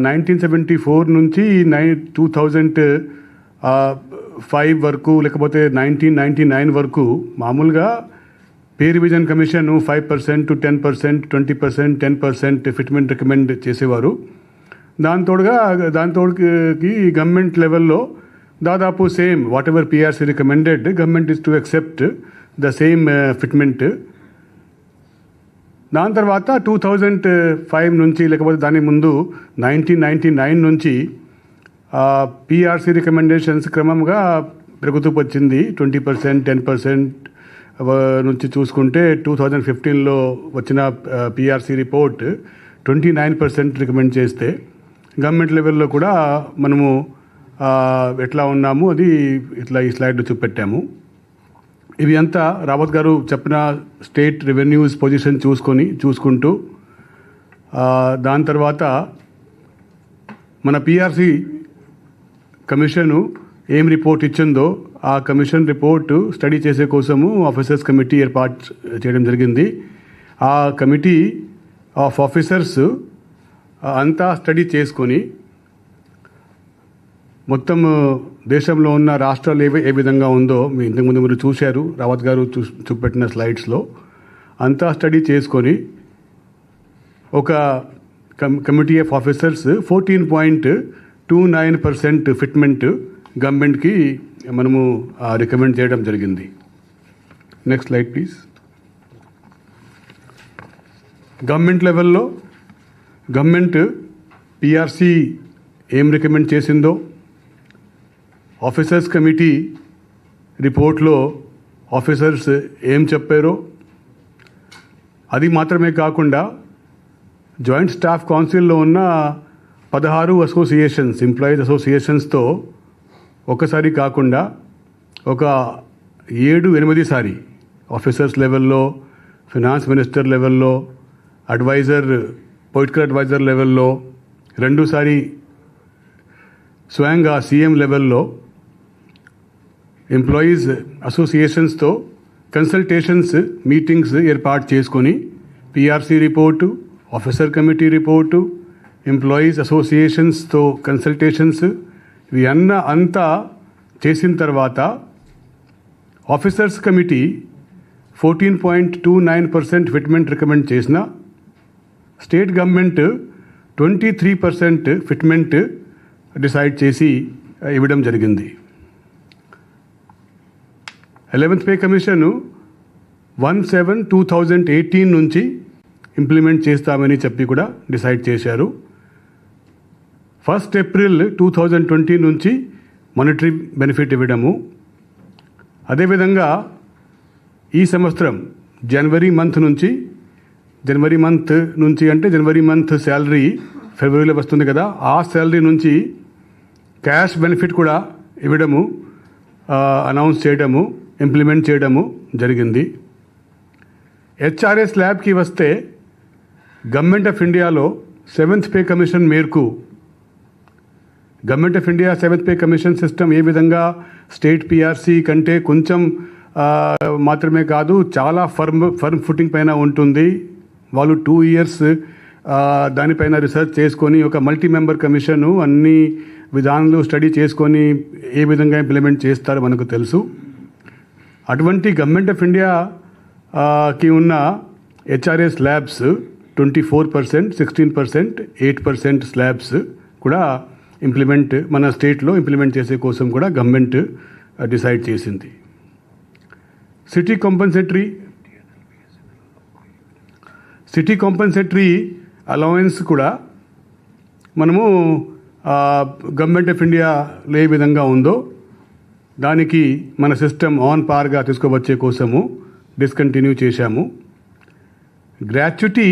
D: 1974 నుంచి 2005 వరకు, లేకపోతే 1999 వరకు మామూలుగా pay revision commission 5% to 10%, 20%, 10% fitment recommend చేసేవారు. దాంతోకి గవర్నమెంట్ లెవెల్లో దాదాపు same what ever PRC recommended, government is to accept the same fitment. దాని తర్వాత 2005 నుంచి, లేకపోతే దాని ముందు 1999 నుంచి పిఆర్సీ రికమెండేషన్స్ క్రమంగా పెరుగుతూ వచ్చింది. 20%, 10% నుంచి చూసుకుంటే 2015లో వచ్చిన పిఆర్సీ రిపోర్ట్ 29% రికమెండ్ చేస్తే, గవర్నమెంట్ లెవెల్లో కూడా మనము ఎట్లా ఉన్నాము అది ఇట్లా ఈ స్లైడ్లో చూపెట్టాము. ఇవి అంతా రావత్ గారు చెప్పిన స్టేట్ రెవెన్యూస్ పొజిషన్ చూసుకుంటూ దాని తర్వాత మన పిఆర్సి కమిషను ఏం రిపోర్ట్ ఇచ్చిందో ఆ కమిషన్ రిపోర్టు స్టడీ చేసే కోసము ఆఫీసర్స్ కమిటీ ఏర్పాటు చేయడం జరిగింది. ఆ కమిటీ ఆఫ్ ఆఫీసర్స్ అంతా స్టడీ చేసుకొని మొత్తం దేశంలో ఉన్న రాష్ట్రాలు ఏ విధంగా ఉందో మీ ఇంతకుముందు మీరు చూశారు, రావత్ గారు చూపెట్టిన స్లైడ్స్లో, అంతా స్టడీ చేసుకొని ఒక కమిటీ ఆఫ్ ఆఫీసర్స్ 14.29% ఫిట్మెంట్ గవర్నమెంట్కి మనము రికమెండ్ చేయడం జరిగింది. Next slide please. గవర్నమెంట్ లెవెల్లో గవర్నమెంట్ పిఆర్సి ఏం రికమెండ్ చేసిందో, ఆఫీసర్స్ కమిటీ రిపోర్ట్లో ఆఫీసర్స్ ఏం చెప్పారో, అది మాత్రమే కాకుండా జాయింట్ స్టాఫ్ కౌన్సిల్లో ఉన్న 16 అసోసియేషన్స్, ఎంప్లాయీస్ అసోసియేషన్స్తో ఒకసారి కాకుండా ఒక 7-8 సారి ఆఫీసర్స్ లెవెల్లో, ఫినాన్స్ మినిస్టర్ లెవెల్లో, పొలిటికల్ అడ్వైజర్ లెవెల్లో, 2 సారి స్వయంగా సీఎం లెవెల్లో ఎంప్లాయీస్ అసోసియేషన్స్తో కన్సల్టేషన్స్ మీటింగ్స్ ఏర్పాటు చేసుకొని PRC report, officer committee report, employees అసోసియేషన్స్తో కన్సల్టేషన్స్ ఇవి అంతా చేసిన తర్వాత ఆఫీసర్స్ కమిటీ 14.29% ఫిట్మెంట్ రికమెండ్ చేసిన, స్టేట్ గవర్నమెంట్ 23% ఫిట్మెంట్ డిసైడ్ చేసి ఇవ్వడం జరిగింది. 11th పే కమిషన్ 1/7/2018 నుంచి ఇంప్లిమెంట్ చేస్తామని చెప్పి కూడా డిసైడ్ చేశారు. 1st April 2020 నుంచి మానిటరీ బెనిఫిట్ ఇవ్వడము. అదేవిధంగా ఈ సంవత్సరం జనవరి మంత్ నుంచి అంటే జనవరి మంత్ శాలరీ ఫిబ్రవరిలో వస్తుంది కదా, ఆ శాలరీ నుంచి క్యాష్ బెనిఫిట్ కూడా ఇవ్వడము, అనౌన్స్ చేయడము, ఇంప్లిమెంట్ చేయడము జరిగింది. హెచ్ఆర్ఏ స్లాబ్కి వస్తే గవర్నమెంట్ ఆఫ్ ఇండియాలో 7th పే కమిషన్ మేరకు government of India 7th pay commission system ఏ విధంగా స్టేట్ పిఆర్సీ కంటే కొంచెం మాత్రమే కాదు, చాలా ఫర్మ్ ఫుటింగ్ పైన ఉంటుంది. వాళ్ళు 2 years దానిపైన రీసెర్చ్ చేసుకొని ఒక మల్టీ మెంబర్ కమిషన్ అన్ని విధానాలు స్టడీ చేసుకొని ఏ విధంగా ఇంప్లిమెంట్ చేస్తారో మనకు తెలుసు. అటువంటి గవర్నమెంట్ ఆఫ్ ఇండియాకి ఉన్న హెచ్ఆర్ఏ స్లాబ్స్ 24%, 16%, 8% స్లాబ్స్ కూడా మన స్టేట్లో ఇంప్లిమెంట్ చేసే కోసం కూడా గవర్నమెంట్ డిసైడ్ చేసింది. సిటీ కాంపెన్సేటరీ అలవెన్స్ కూడా మనము గవర్నమెంట్ ఆఫ్ ఇండియాలో ఏ విధంగా ఉందో దానికి మన సిస్టమ్ ఆన్ పార్గా తీసుకువచ్చే కోసము డిస్కంటిన్యూ చేశాము. గ్రాట్యుటీ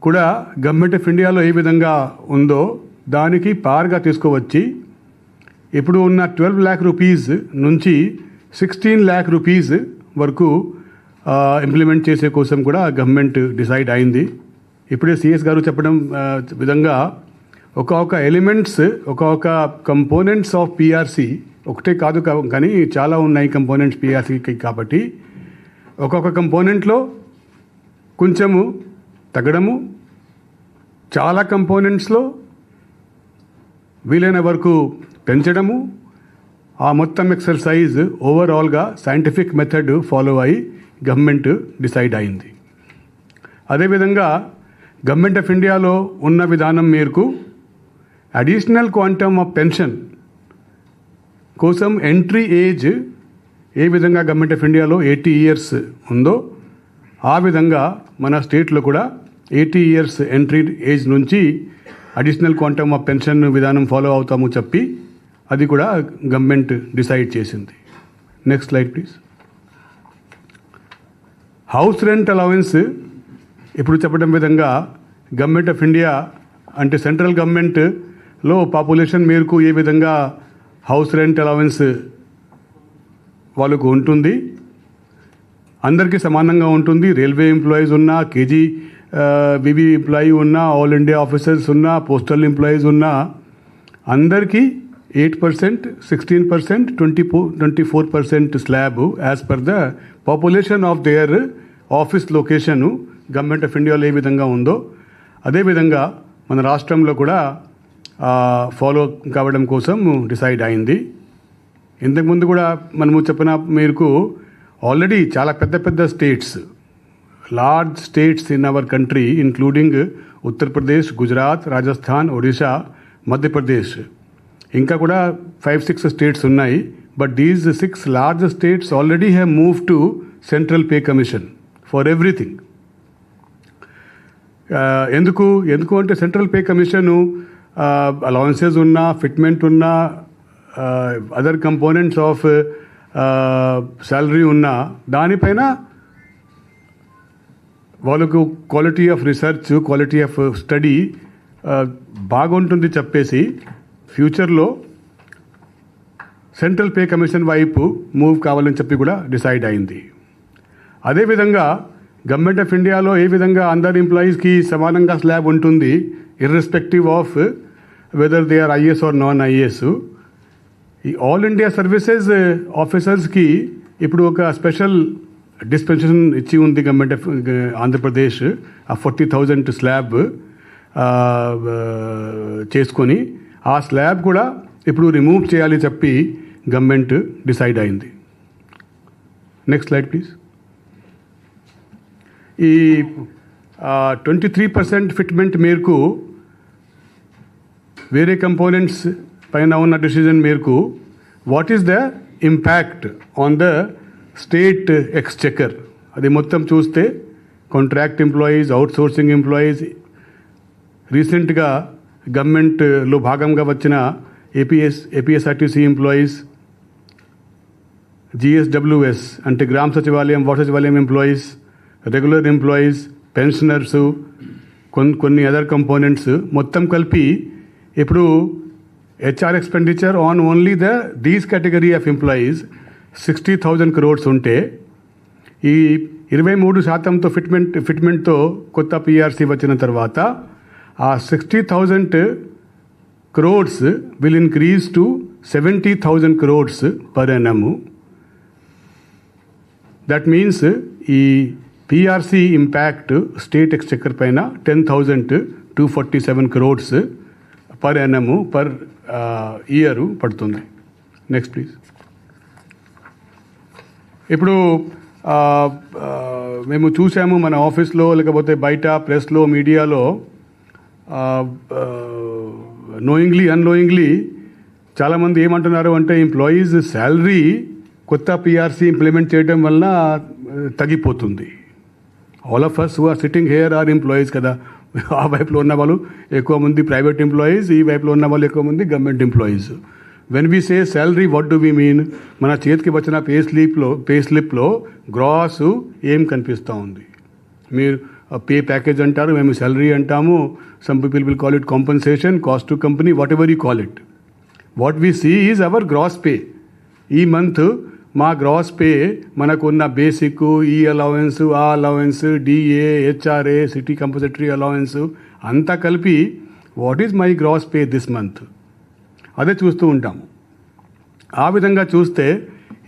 D: కూడా గవర్నమెంట్ ఆఫ్ ఇండియాలో ఏ విధంగా ఉందో దానికి పార్గా తీసుకువచ్చి ఇప్పుడు ఉన్న 12 lakh రూపీస్ నుంచి 16 lakh రూపీస్ వరకు ఇంప్లిమెంట్ చేసే కోసం కూడా గవర్నమెంట్ డిసైడ్ అయింది. ఇప్పుడే సిఎస్ గారు చెప్పడం విధంగా ఒక ఎలిమెంట్స్ ఒక కంపోనెంట్స్ ఆఫ్ పిఆర్సి ఒకటే కాదు కానీ చాలా ఉన్నాయి కంపోనెంట్స్ పిఆర్సికి. కాబట్టి ఒక్కొక్క కంపోనెంట్లో కొంచెము తగ్గడము, చాలా కంపోనెంట్స్లో వీలైన వరకు పెంచడము, ఆ మొత్తం ఎక్సర్సైజ్ ఓవరాల్గా సైంటిఫిక్ మెథడ్ ఫాలో అయ్యి గవర్నమెంట్ డిసైడ్ అయింది. అదేవిధంగా గవర్నమెంట్ ఆఫ్ ఇండియాలో ఉన్న విధానం మేరకు అడిషనల్ క్వాంటమ్ ఆఫ్ పెన్షన్ కోసం ఎంట్రీ ఏజ్ ఏ విధంగా గవర్నమెంట్ ఆఫ్ ఇండియాలో 80 years ఉందో ఆ విధంగా మన స్టేట్లో కూడా 80 years ఎంట్రీ ఏజ్ నుంచి అడిషనల్ క్వాంటమ్ ఆఫ్ పెన్షన్ విధానం ఫాలో అవుతాము చెప్పి అది కూడా గవర్నమెంట్ డిసైడ్ చేసింది. Next slide please. House rent allowance ఇప్పుడు చెప్పడం విధంగా గవర్నమెంట్ ఆఫ్ ఇండియా అంటే సెంట్రల్ గవర్నమెంట్లో పాపులేషన్ మేరకు ఏ విధంగా హౌస్ రెంట్ అలవెన్స్ వాళ్ళకు ఉంటుంది, అందరికీ సమానంగా ఉంటుంది. రైల్వే ఎంప్లాయీస్ ఉన్నా, వివి ఎంప్లాయీ ఉన్నా, ఆల్ ఇండియా ఆఫీసర్స్ ఉన్నా, పోస్టల్ ఎంప్లాయీస్ ఉన్నా అందరికీ 8%, 16%, 24% slab as per the population of their office location government of ఇండియాలో ఏ విధంగా ఉందో అదేవిధంగా మన రాష్ట్రంలో కూడా ఫాలో కావడం కోసం డిసైడ్ అయింది. ఇంతకుముందు కూడా మనము చెప్పిన మేరకు ఆల్రెడీ చాలా పెద్ద states, large states in our country including Uttar Pradesh, Gujarat, Rajasthan, Odisha, Madhya Pradesh ఇంకా కూడా 5-6 స్టేట్స్ ఉన్నాయి. But these 6 large states already have moved to Central Pay Commission for everything. ఎందుకు అంటే సెంట్రల్ పే కమిషను అలవెన్సెస్ ఉన్నా, ఫిట్మెంట్ ఉన్నా, అదర్ కంపోనెంట్స్ ఆఫ్ శాలరీ ఉన్నా దానిపైన వాళ్ళకు quality of research, quality of study బాగుంటుంది చెప్పేసి ఫ్యూచర్లో సెంట్రల్ పే కమిషన్ వైపు మూవ్ కావాలని చెప్పి కూడా డిసైడ్ అయింది. అదేవిధంగా గవర్నమెంట్ ఆఫ్ ఇండియాలో ఏ విధంగా అందరి ఎంప్లాయీస్కి సమానంగా స్లాబ్ ఉంటుంది irrespective of whether they are IAS or non IAS. ఈ ఆల్ ఇండియా సర్వీసెస్ ఆఫీసర్స్కి ఇప్పుడు ఒక స్పెషల్ డిస్పెన్సేషన్ ఇచ్చి ఉంది గవర్నమెంట్ ఆఫ్ ఆంధ్రప్రదేశ్. ఆ 40,000 స్లాబ్ చేసుకొని ఆ స్లాబ్ కూడా ఇప్పుడు రిమూవ్ చేయాలి చెప్పి గవర్నమెంట్ డిసైడ్ అయింది. Next slide please. ఈ 23% ఫిట్మెంట్ మేరకు వేరే కంపోనెంట్స్ పైన ఉన్న డిసిజన్ మేరకు what is the impact on the state Exchequer అది మొత్తం చూస్తే కాంట్రాక్ట్ ఎంప్లాయీస్, అవుట్సోర్సింగ్ ఎంప్లాయీస్, రీసెంట్గా గవర్నమెంట్లో భాగంగా వచ్చిన ఏపీఎస్ఆర్టీసీ ఎంప్లాయీస్, జిఎస్డబ్ల్యూఎస్ అంటే గ్రామ సచివాలయం, వాటర్ సచివాలయం ఎంప్లాయీస్, రెగ్యులర్ ఎంప్లాయీస్, పెన్షనర్సు, కొన్ని అదర్ కంపోనెంట్స్ మొత్తం కలిపి ఇప్పుడు HR expenditure on only these category of employees 60,000 crores ఉంటే ఈ 23%తో ఫిట్మెంట్తో కొత్త పిఆర్సీ వచ్చిన తర్వాత ఆ 60,000 crores will increase to 70,000 crores per annum. That means ఈ పిఆర్సీ ఇంపాక్ట్ స్టేట్ ఎక్స్చెక్కర్ పైన 10,247 crores per NM per year పడుతుంది. Next please. ఇప్పుడు మేము చూసాము మన ఆఫీస్లో లేకపోతే బయట ప్రెస్లో మీడియాలో నోయింగ్లీ అన్నోయింగ్లీ చాలామంది ఏమంటున్నారు అంటే ఎంప్లాయీస్ శాలరీ కొత్త పిఆర్సీ ఇంప్లిమెంట్ చేయడం వలన తగ్గిపోతుంది. All of us who are sitting here are employees కదా. ఆ వైపులో ఉన్న వాళ్ళు ఎక్కువ మంది ప్రైవేట్ ఎంప్లాయీస్, ఈ వైపులో ఉన్న వాళ్ళు ఎక్కువ మంది government employees. When we say salary what do we mean? మన చేతికి వచ్చిన పే స్లిప్లో గ్రాస్ ఏం కనిపిస్తూ ఉంది? మీరు పే ప్యాకేజ్ అంటారు, మేము శాలరీ అంటాము. Some people will call it compensation, cost to company, whatever you call it. What we see is our gross pay. ఈ మంత్ మా గ్రాస్ పే మనకున్న బేసిక్, ఈ అలవెన్స్, ఆ allowance, DA, HRA, city compensatory allowance అంతా కలిపి what is my gross pay this month, అదే చూస్తూ ఉంటాము. ఆ విధంగా చూస్తే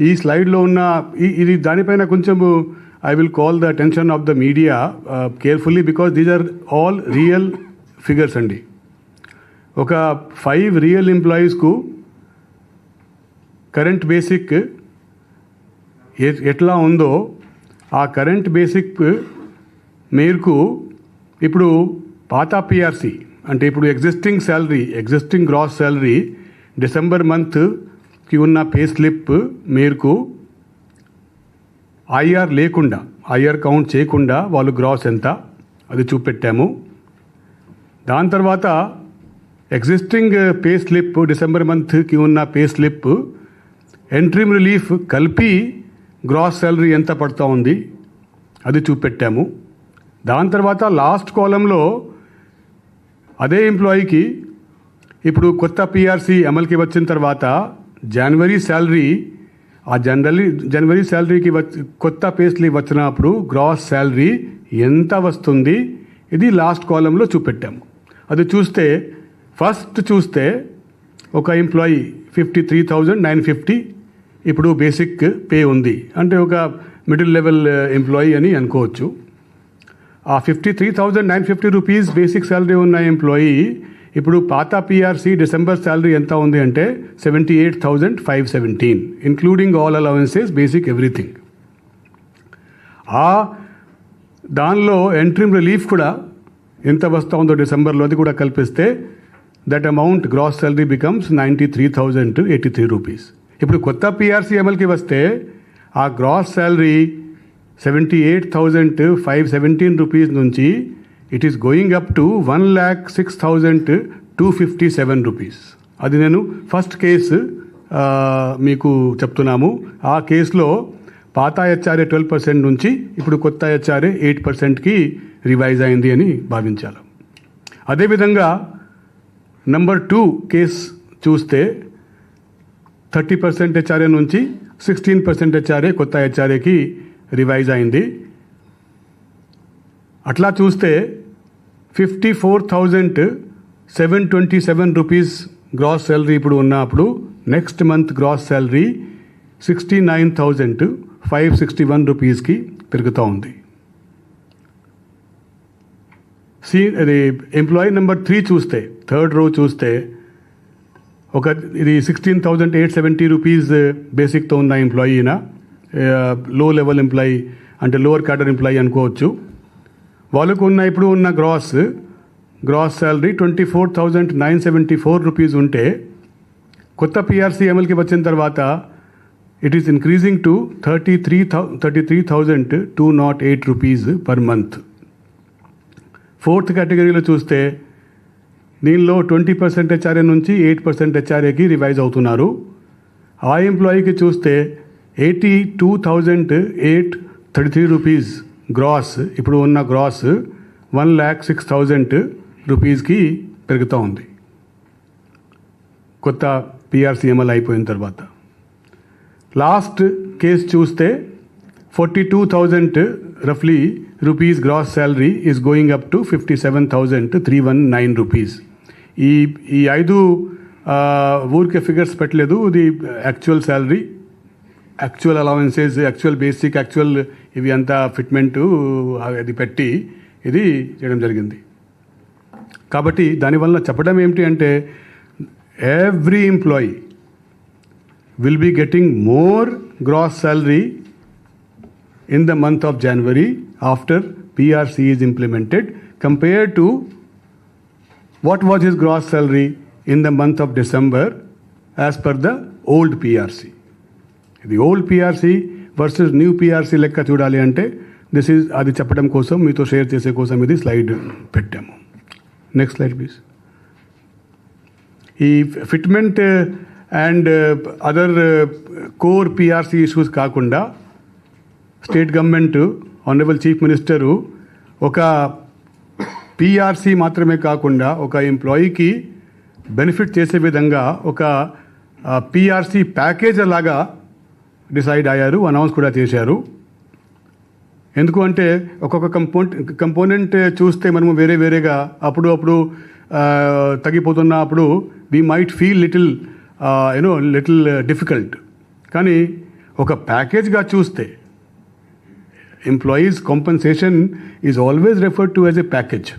D: ఈ స్లైడ్లో ఉన్న ఇది దానిపైన కొంచెం I will call the attention of the media carefully because these are all real figures అండి. ఒక 5 రియల్ ఎంప్లాయీస్కు కరెంట్ బేసిక్ ఎట్లా ఉందో ఆ కరెంట్ బేసిక్ మేరకు ఇప్పుడు పాత పిఆర్సీ అంటే ఇప్పుడు ఎగ్జిస్టింగ్ గ్రాస్ శాలరీ డిసెంబర్ మంత్కి ఉన్న పే స్లిప్ మేరకు ఐఆర్ లేకుండా, ఐఆర్ కౌంట్ చేయకుండా వాళ్ళు గ్రాస్ ఎంత అది చూపెట్టాము. దాని తర్వాత ఎగ్జిస్టింగ్ పే స్లిప్ డిసెంబర్ మంత్కి ఉన్న పే స్లిప్ ఎంట్రీమ్ రిలీఫ్ కలిపి గ్రాస్ శాలరీ ఎంత పడుతూ ఉంది అది చూపెట్టాము. దాని తర్వాత లాస్ట్ కాలంలో అదే ఎంప్లాయీకి ఇప్పుడు కొత్త పిఆర్సీ అమలుకి వచ్చిన తర్వాత జనవరి శాలరీకి కొత్త పే స్లిప్ వచ్చినప్పుడు గ్రాస్ శాలరీ ఎంత వస్తుంది ఇది లాస్ట్ కాలంలో చూపెట్టాము. అది చూస్తే ఫస్ట్ చూస్తే ఒక ఎంప్లాయీ 53,950 ఇప్పుడు బేసిక్ పే ఉంది అంటే ఒక మిడిల్ లెవెల్ ఎంప్లాయీ అని అనుకోవచ్చు. ఆ 53,950 రూపీస్ బేసిక్ శాలరీ ఉన్న ఎంప్లాయీ ఇప్పుడు పాత పిఆర్సీ డిసెంబర్ శాలరీ ఎంత ఉంది అంటే 78,517 including all allowances, basic everything. దానిలో ఎంట్రీమ్ రిలీఫ్ కూడా ఎంత వస్తూ ఉందో డిసెంబర్లో అది కూడా కల్పిస్తే that amount gross salary becomes 93,083 rupees. ఇప్పుడు కొత్త పిఆర్సీ అమలుకి వస్తే ఆ గ్రాస్ శాలరీ 78,517 రూపీస్ నుంచి it is going up to 1,06,257 rupees. అది నేను ఫస్ట్ కేసు మీకు చెప్తున్నాము. ఆ కేసులో పాత హెచ్ఆర్ఏ 12% నుంచి ఇప్పుడు కొత్త హెచ్ఆర్ఏ 8%కి రివైజ్ అయింది అని భావించాలి. అదేవిధంగా నంబర్ 2 కేసు చూస్తే 30% హెచ్ఆర్ఏ నుంచి 16% హెచ్ఆర్ఏ కొత్త హెచ్ఆర్ఏకి రివైజ్ అయింది. అట్లా చూస్తే 54,727 రూపీస్ గ్రాస్ శాలరీ ఇప్పుడు ఉన్నప్పుడు నెక్స్ట్ మంత్ గ్రాస్ శాలరీ 69,561 రూపీస్కి పెరుగుతూ ఉంది. అది ఎంప్లాయీ నెంబర్ 3 చూస్తే థర్డ్ రో చూస్తే ఇది 16,870 రూపీస్ బేసిక్తో ఉన్న ఎంప్లాయీనా లో లెవెల్ ఎంప్లాయీ అంటే లోవర్ క్యాడర్ ఎంప్లాయీ అనుకోవచ్చు. వాళ్ళకు ఇప్పుడు ఉన్న గ్రాస్ శాలరీ 24,974 రూపీస్ ఉంటే కొత్త పిఆర్సీ అమలుకి వచ్చిన తర్వాత it is increasing to 33,208 rupees per month. Fourth కేటగిరీలో చూస్తే దీనిలో 20% హెచ్ఆర్ఏ నుంచి 8% హెచ్ఆర్ఏకి రివైజ్ అవుతున్నారు. ఆ ఎంప్లాయీకి చూస్తే 82,833 రూపీస్ గ్రాస్ ఇప్పుడు ఉన్న గ్రాస్ 1,06,000 రూపీస్కి పెరుగుతూ ఉంది కొత్త పిఆర్సీ అమలు అయిపోయిన తర్వాత. లాస్ట్ కేసు చూస్తే 42,000 రఫ్లీ rupees gross salary is going up to 57,319 rupees. ఈ 5 ఊరికే ఫిగర్స్ పెట్టలేదు, ఇది actual salary actual allowances, actual basic, actual ఇవి అంతా ఫిట్మెంటు అది పెట్టి ఇది చేయడం జరిగింది. కాబట్టి దానివల్ల చెప్పడం ఏమిటి అంటే every employee will be getting more gross salary in the month of January after PRC is implemented compared to what was his gross salary in the month of December as per the old PRC. The old PRC versus new PRC లెక్క చూడాలి అంటే దిస్ ఈజ్ అది చెప్పడం కోసం మీతో షేర్ చేసే కోసం ఇది స్లైడ్ పెట్టాము. Next slide please. ఈ fitment and other core PRC issues కాకుండా state government honourable chief minister ఒక పిఆర్సీ మాత్రమే కాకుండా ఒక ఎంప్లాయీకి బెనిఫిట్ చేసే విధంగా ఒక పిఆర్సీ ప్యాకేజ్ లాగా డిసైడ్ అయ్యారు, అనౌన్స్ కూడా చేశారు. ఎందుకు అంటే ఒక్కొక్క కంపోనెంట్ చూస్తే మనము వేరే వేరేగా అప్పుడు తగ్గిపోతున్నప్పుడు we might feel little little difficult. కానీ ఒక ప్యాకేజ్గా చూస్తే employees compensation is always referred to as a package.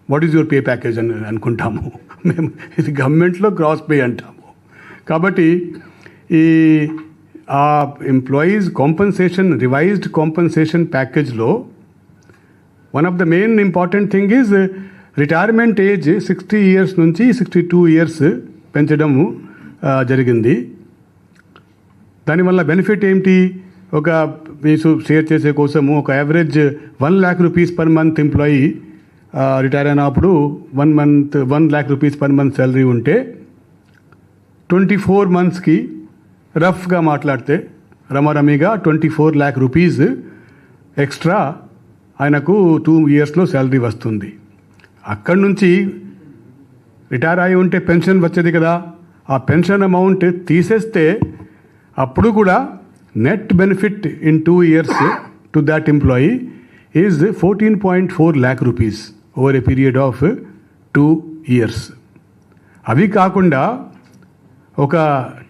D: What is your pay package అని అనుకుంటాము మేము, ఇది గవర్నమెంట్లో గ్రాస్ పే అంటాము. కాబట్టి ఈ ఆ ఎంప్లాయీస్ కాంపన్సేషన్ రివైజ్డ్ కాంపన్సేషన్ ప్యాకేజ్లో one of the main important thing is retirement age 60 years నుంచి 62 years పెంచడము జరిగింది. దానివల్ల బెనిఫిట్ ఏమిటి? ఒక మీరు షేర్ చేసే కోసము ఒక average 1 lakh rupees per month employee retire అయినప్పుడు 1 lakh rupees per month salary ఉంటే 24 monthsకి రఫ్గా మాట్లాడితే రమారమిగా 24 lakh rupees ఎక్స్ట్రా ఆయనకు 2 yearsలో శాలరీ వస్తుంది. అక్కడి నుంచి రిటైర్ అయి ఉంటే పెన్షన్ వచ్చేది కదా, ఆ పెన్షన్ అమౌంట్ తీసేస్తే అప్పుడు కూడా net benefit in 2 years to that employee is 14.4 lakh rupees over a period of 2 years. అవి కాకుండా ఒక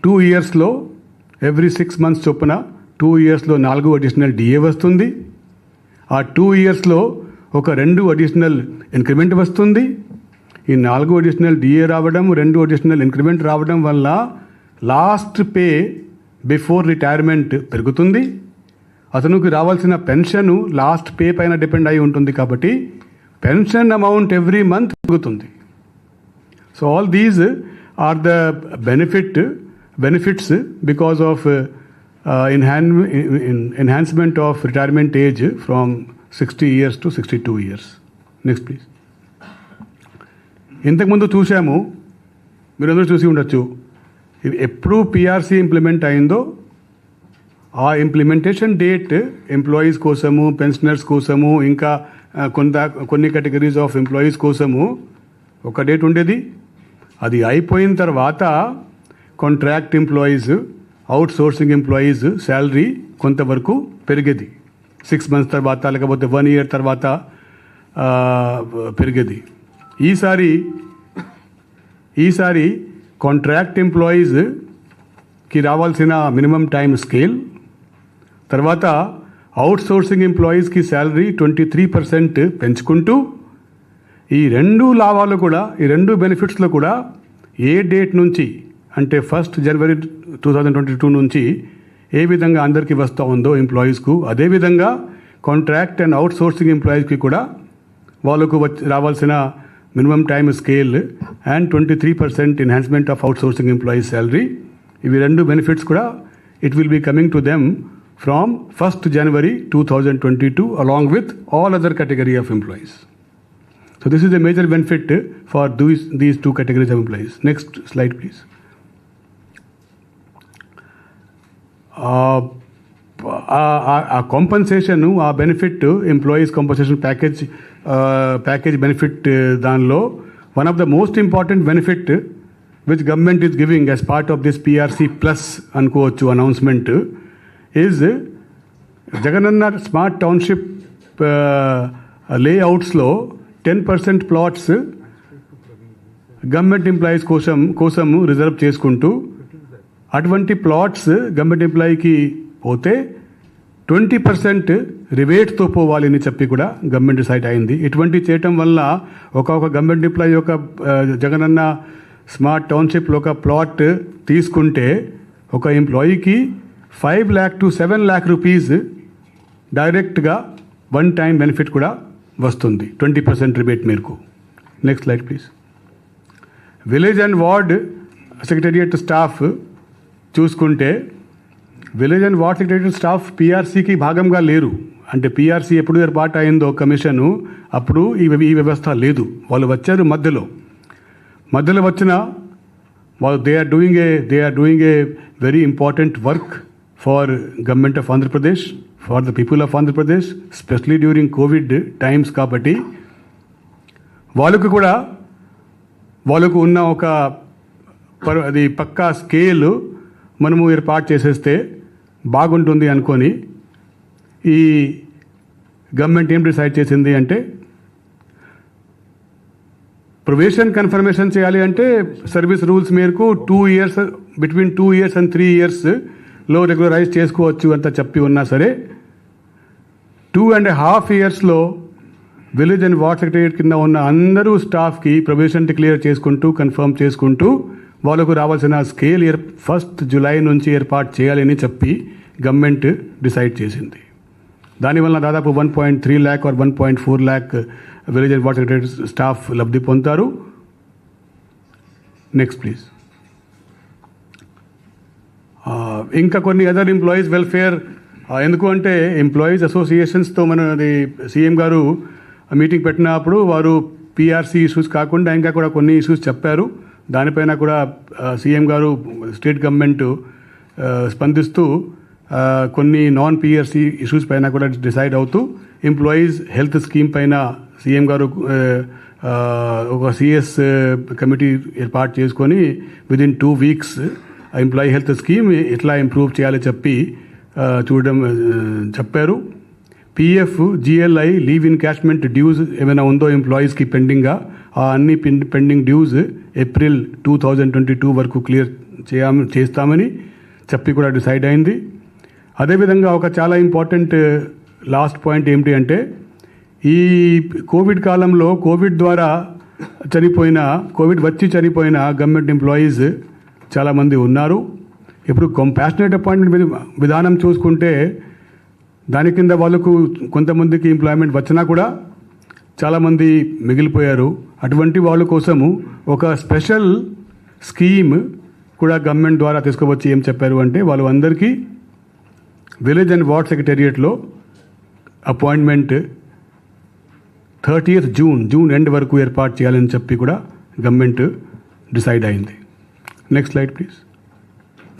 D: 2 yearsలో ఎవ్రీ 6 months చొప్పున 2 yearsలో 4 అడిషనల్ డిఏ వస్తుంది. ఆ 2 yearsలో ఒక 2 అడిషనల్ ఇంక్రిమెంట్ వస్తుంది. ఈ 4 అడిషనల్ డిఏ రావడం, 2 అడిషనల్ ఇంక్రిమెంట్ రావడం వల్ల లాస్ట్ పే బిఫోర్ రిటైర్మెంట్ పెరుగుతుంది. అతనికి రావాల్సిన పెన్షన్ లాస్ట్ పే పైన డిపెండ్ అయి ఉంటుంది కాబట్టి పెన్షన్ అమౌంట్ ఎవ్రీ మంత్ పెరుగుతుంది. So all these are the benefits because of enhancement of retirement age from 60 years to 62 years. Next please. ఇంతకుముందు చూసాము, మీరందరూ చూసి ఉండొచ్చు, ఎప్పుడు పిఆర్సీ ఇంప్లిమెంట్ అయిందో ఆ ఇంప్లిమెంటేషన్ డేట్ ఎంప్లాయీస్ కోసము, పెన్షనర్స్ కోసము, ఇంకా కొన్ని కేటగిరీస్ ఆఫ్ ఎంప్లాయీస్ కోసము ఒక డేట్ ఉండేది. అది అయిపోయిన తర్వాత contract employees, out sourcing employees salary కొంతవరకు పెరిగేది. 6 months తర్వాత లేకపోతే 1 year తర్వాత పెరిగేది. ఈసారి కాంట్రాక్ట్ ఎంప్లాయీస్కి రావాల్సిన మినిమం టైం స్కేల్, తర్వాత అవుట్ సోర్సింగ్ ఎంప్లాయీస్కి శాలరీ 23% పెంచుకుంటూ ఈ 2 లాభాలు కూడా, ఈ 2 బెనిఫిట్స్లో కూడా ఏ డేట్ నుంచి అంటే 1st January 2022 నుంచి ఏ విధంగా అందరికీ వస్తూ ఉందో ఎంప్లాయీస్కు, అదేవిధంగా కాంట్రాక్ట్ అండ్ అవుట్ సోర్సింగ్ ఎంప్లాయీస్కి కూడా వాళ్ళకు రావాల్సిన minimum time scale and 23% enhancement of outsourcing employees salary, ఇవి 2 బెనిఫిట్స్ కూడా it will be coming to them from 1st January 2022 along with all other category of employees. So this is a major benefit for these 2 categories of employees. Next slide please. ఆ కాంపన్సేషన్, ఆ benefit, employees compensation package benefit, దానిలో one of the most important benefit which government is giving as part of this PRC plus అనుకోవచ్చు announcement is Jagananna smart township లేఅవుట్స్లో 10% ప్లాట్స్ గవర్నమెంట్ ఎంప్లాయీస్ కోసం రిజర్వ్ చేసుకుంటూ అటువంటి ప్లాట్స్ గవర్నమెంట్ ఎంప్లాయీకి పోతే 20% రివేట్తో పోవాలి అని చెప్పి కూడా గవర్నమెంట్ డిసైడ్ అయింది. ఇటువంటి చేయటం వల్ల ఒక గవర్నమెంట్ ఎంప్లాయీ యొక్క జగనన్న స్మార్ట్ టౌన్షిప్లో ఒక ప్లాట్ తీసుకుంటే ఒక ఎంప్లాయీకి 5 lakh to 7 lakh రూపీస్ డైరెక్ట్గా వన్ టైం బెనిఫిట్ కూడా వస్తుంది 20% రిబేట్ మేరకు. Next slide please. Village and ward secretariat staff చూసుకుంటే village and ward secretariat staff పీఆర్సీకి భాగంగా లేరు. అంటే పీఆర్సీ ఎప్పుడు ఏర్పాటు అయిందో కమిషను అప్పుడు ఈ వ్యవస్థ లేదు. వాళ్ళు వచ్చారు మధ్యలో వచ్చిన వాళ్ళు they are doing a very important work for government of Andhra Pradesh, for the people of Andhra Pradesh, specially during COVID times. కాబట్టి వాళ్ళకు ఉన్న ఒక అది పక్కా స్కేల్ మనము ఏర్పాటు చేసేస్తే బాగుంటుంది అనుకొని ఈ గవర్నమెంట్ ఏం డిసైడ్ చేసింది అంటే ప్రొవిషన్ కన్ఫర్మేషన్ చేయాలి అంటే సర్వీస్ రూల్స్ మేరకు 2 years బిట్వీన్ 2 years and 3 yearsలో రెగ్యులరైజ్ చేసుకోవచ్చు అంత చెప్పి ఉన్నా సరే 2.5 yearsలో విలేజ్ అండ్ వార్డ్ సెక్రటేరియట్ కింద ఉన్న అందరూ స్టాఫ్కి ప్రొవిషన్ డిక్లేర్ చేసుకుంటూ కన్ఫర్మ్ చేసుకుంటూ వాళ్ళకు రావాల్సిన స్కేల్ 1st July నుంచి ఏర్పాటు చేయాలని చెప్పి గవర్నమెంట్ డిసైడ్ చేసింది. దానివల్ల దాదాపు 1.3 lakh or 1.4 lakh village and ward secretary staff లబ్ధి పొందుతారు. Next please. ఇంకా కొన్ని అదర్ ఎంప్లాయీస్ వెల్ఫేర్ ఎందుకు అంటే ఎంప్లాయీస్ అసోసియేషన్స్తో అది సీఎం గారు మీటింగ్ పెట్టినప్పుడు వారు పీఆర్సీ ఇష్యూస్ కాకుండా ఇంకా కూడా కొన్ని ఇష్యూస్ చెప్పారు. దానిపైన కూడా సీఎం గారు స్టేట్ గవర్నమెంట్ స్పందిస్తూ కొన్ని నాన్ పీఆర్సీ ఇష్యూస్ పైన కూడా డిసైడ్ అవుతూ ఎంప్లాయీస్ హెల్త్ స్కీమ్ పైన సీఎం గారు ఒక సిఎస్ కమిటీ ఏర్పాటు చేసుకొని within 2 weeks employee health scheme ఎట్లా ఇంప్రూవ్ చేయాలో చెప్పారు. పిఎఫ్, జిఎల్ఐ, లీవ్ ఇన్కాష్మెంట్ డ్యూస్ ఏమైనా ఉందో ఎంప్లాయీస్కి పెండింగ్గా ఆ అన్ని పెండింగ్ డ్యూస్ April 2022 వరకు క్లియర్ చేస్తామని చెప్పి కూడా డిసైడ్ అయింది. అదేవిధంగా ఒక చాలా ఇంపార్టెంట్ లాస్ట్ పాయింట్ ఏమిటి అంటే ఈ కోవిడ్ కాలంలో కోవిడ్ వచ్చి చనిపోయిన గవర్నమెంట్ ఎంప్లాయీస్ చాలామంది ఉన్నారు. ఇప్పుడు కంపాషనేట్ అపాయింట్మెంట్ విధానం చూసుకుంటే దాని కింద వాళ్ళకు కొంతమందికి ఎంప్లాయ్మెంట్ వచ్చినా కూడా చాలామంది మిగిలిపోయారు. అటువంటి వాళ్ళ కోసము ఒక స్పెషల్ స్కీమ్ కూడా గవర్నమెంట్ ద్వారా తీసుకువచ్చి ఏం చెప్పారు అంటే వాళ్ళు అందరికీ విలేజ్ అండ్ వార్డ్ సెక్రటేరియట్లో అపాయింట్మెంట్ 30th June ఎండ్ వరకు ఏర్పాటు చేయాలని చెప్పి కూడా గవర్నమెంట్ డిసైడ్ అయింది. Next slide please.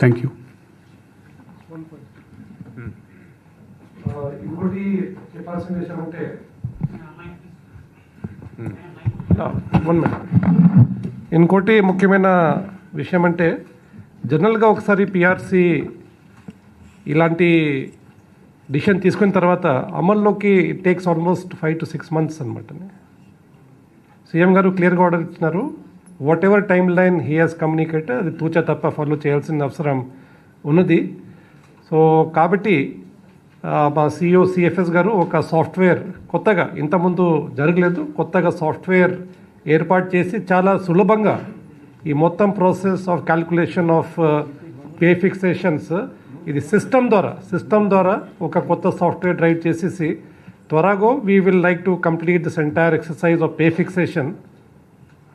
D: Thank you.
B: ఇంకోటి చెప్పాల్సిన విషయం అంటే ఇంకోటి ముఖ్యమైన విషయం అంటే జనరల్గా ఒకసారి పిఆర్సీ ఇలాంటి డిసిషన్ తీసుకున్న తర్వాత అమల్లోకి it takes almost 5 to 6 months అనమాట. సీఎం గారు క్లియర్గా ఆర్డర్ ఇచ్చినారు. What ever time line he has communicate అది తూచా తప్ప ఫాలో చేయాల్సిన అవసరం ఉన్నది. సో కాబట్టి మా సిఇఓ సిఎఫ్ఎస్ గారు ఒక సాఫ్ట్వేర్ కొత్తగా ఇంతకుముందు జరగలేదు, కొత్తగా సాఫ్ట్వేర్ ఏర్పాటు చేసి చాలా సులభంగా ఈ మొత్తం process of calculation of pay fixations ఇది సిస్టమ్ ద్వారా ఒక కొత్త సాఫ్ట్వేర్ డ్రైవ్ చేసేసి త్వరగా we will like to complete this entire exercise of pay fixation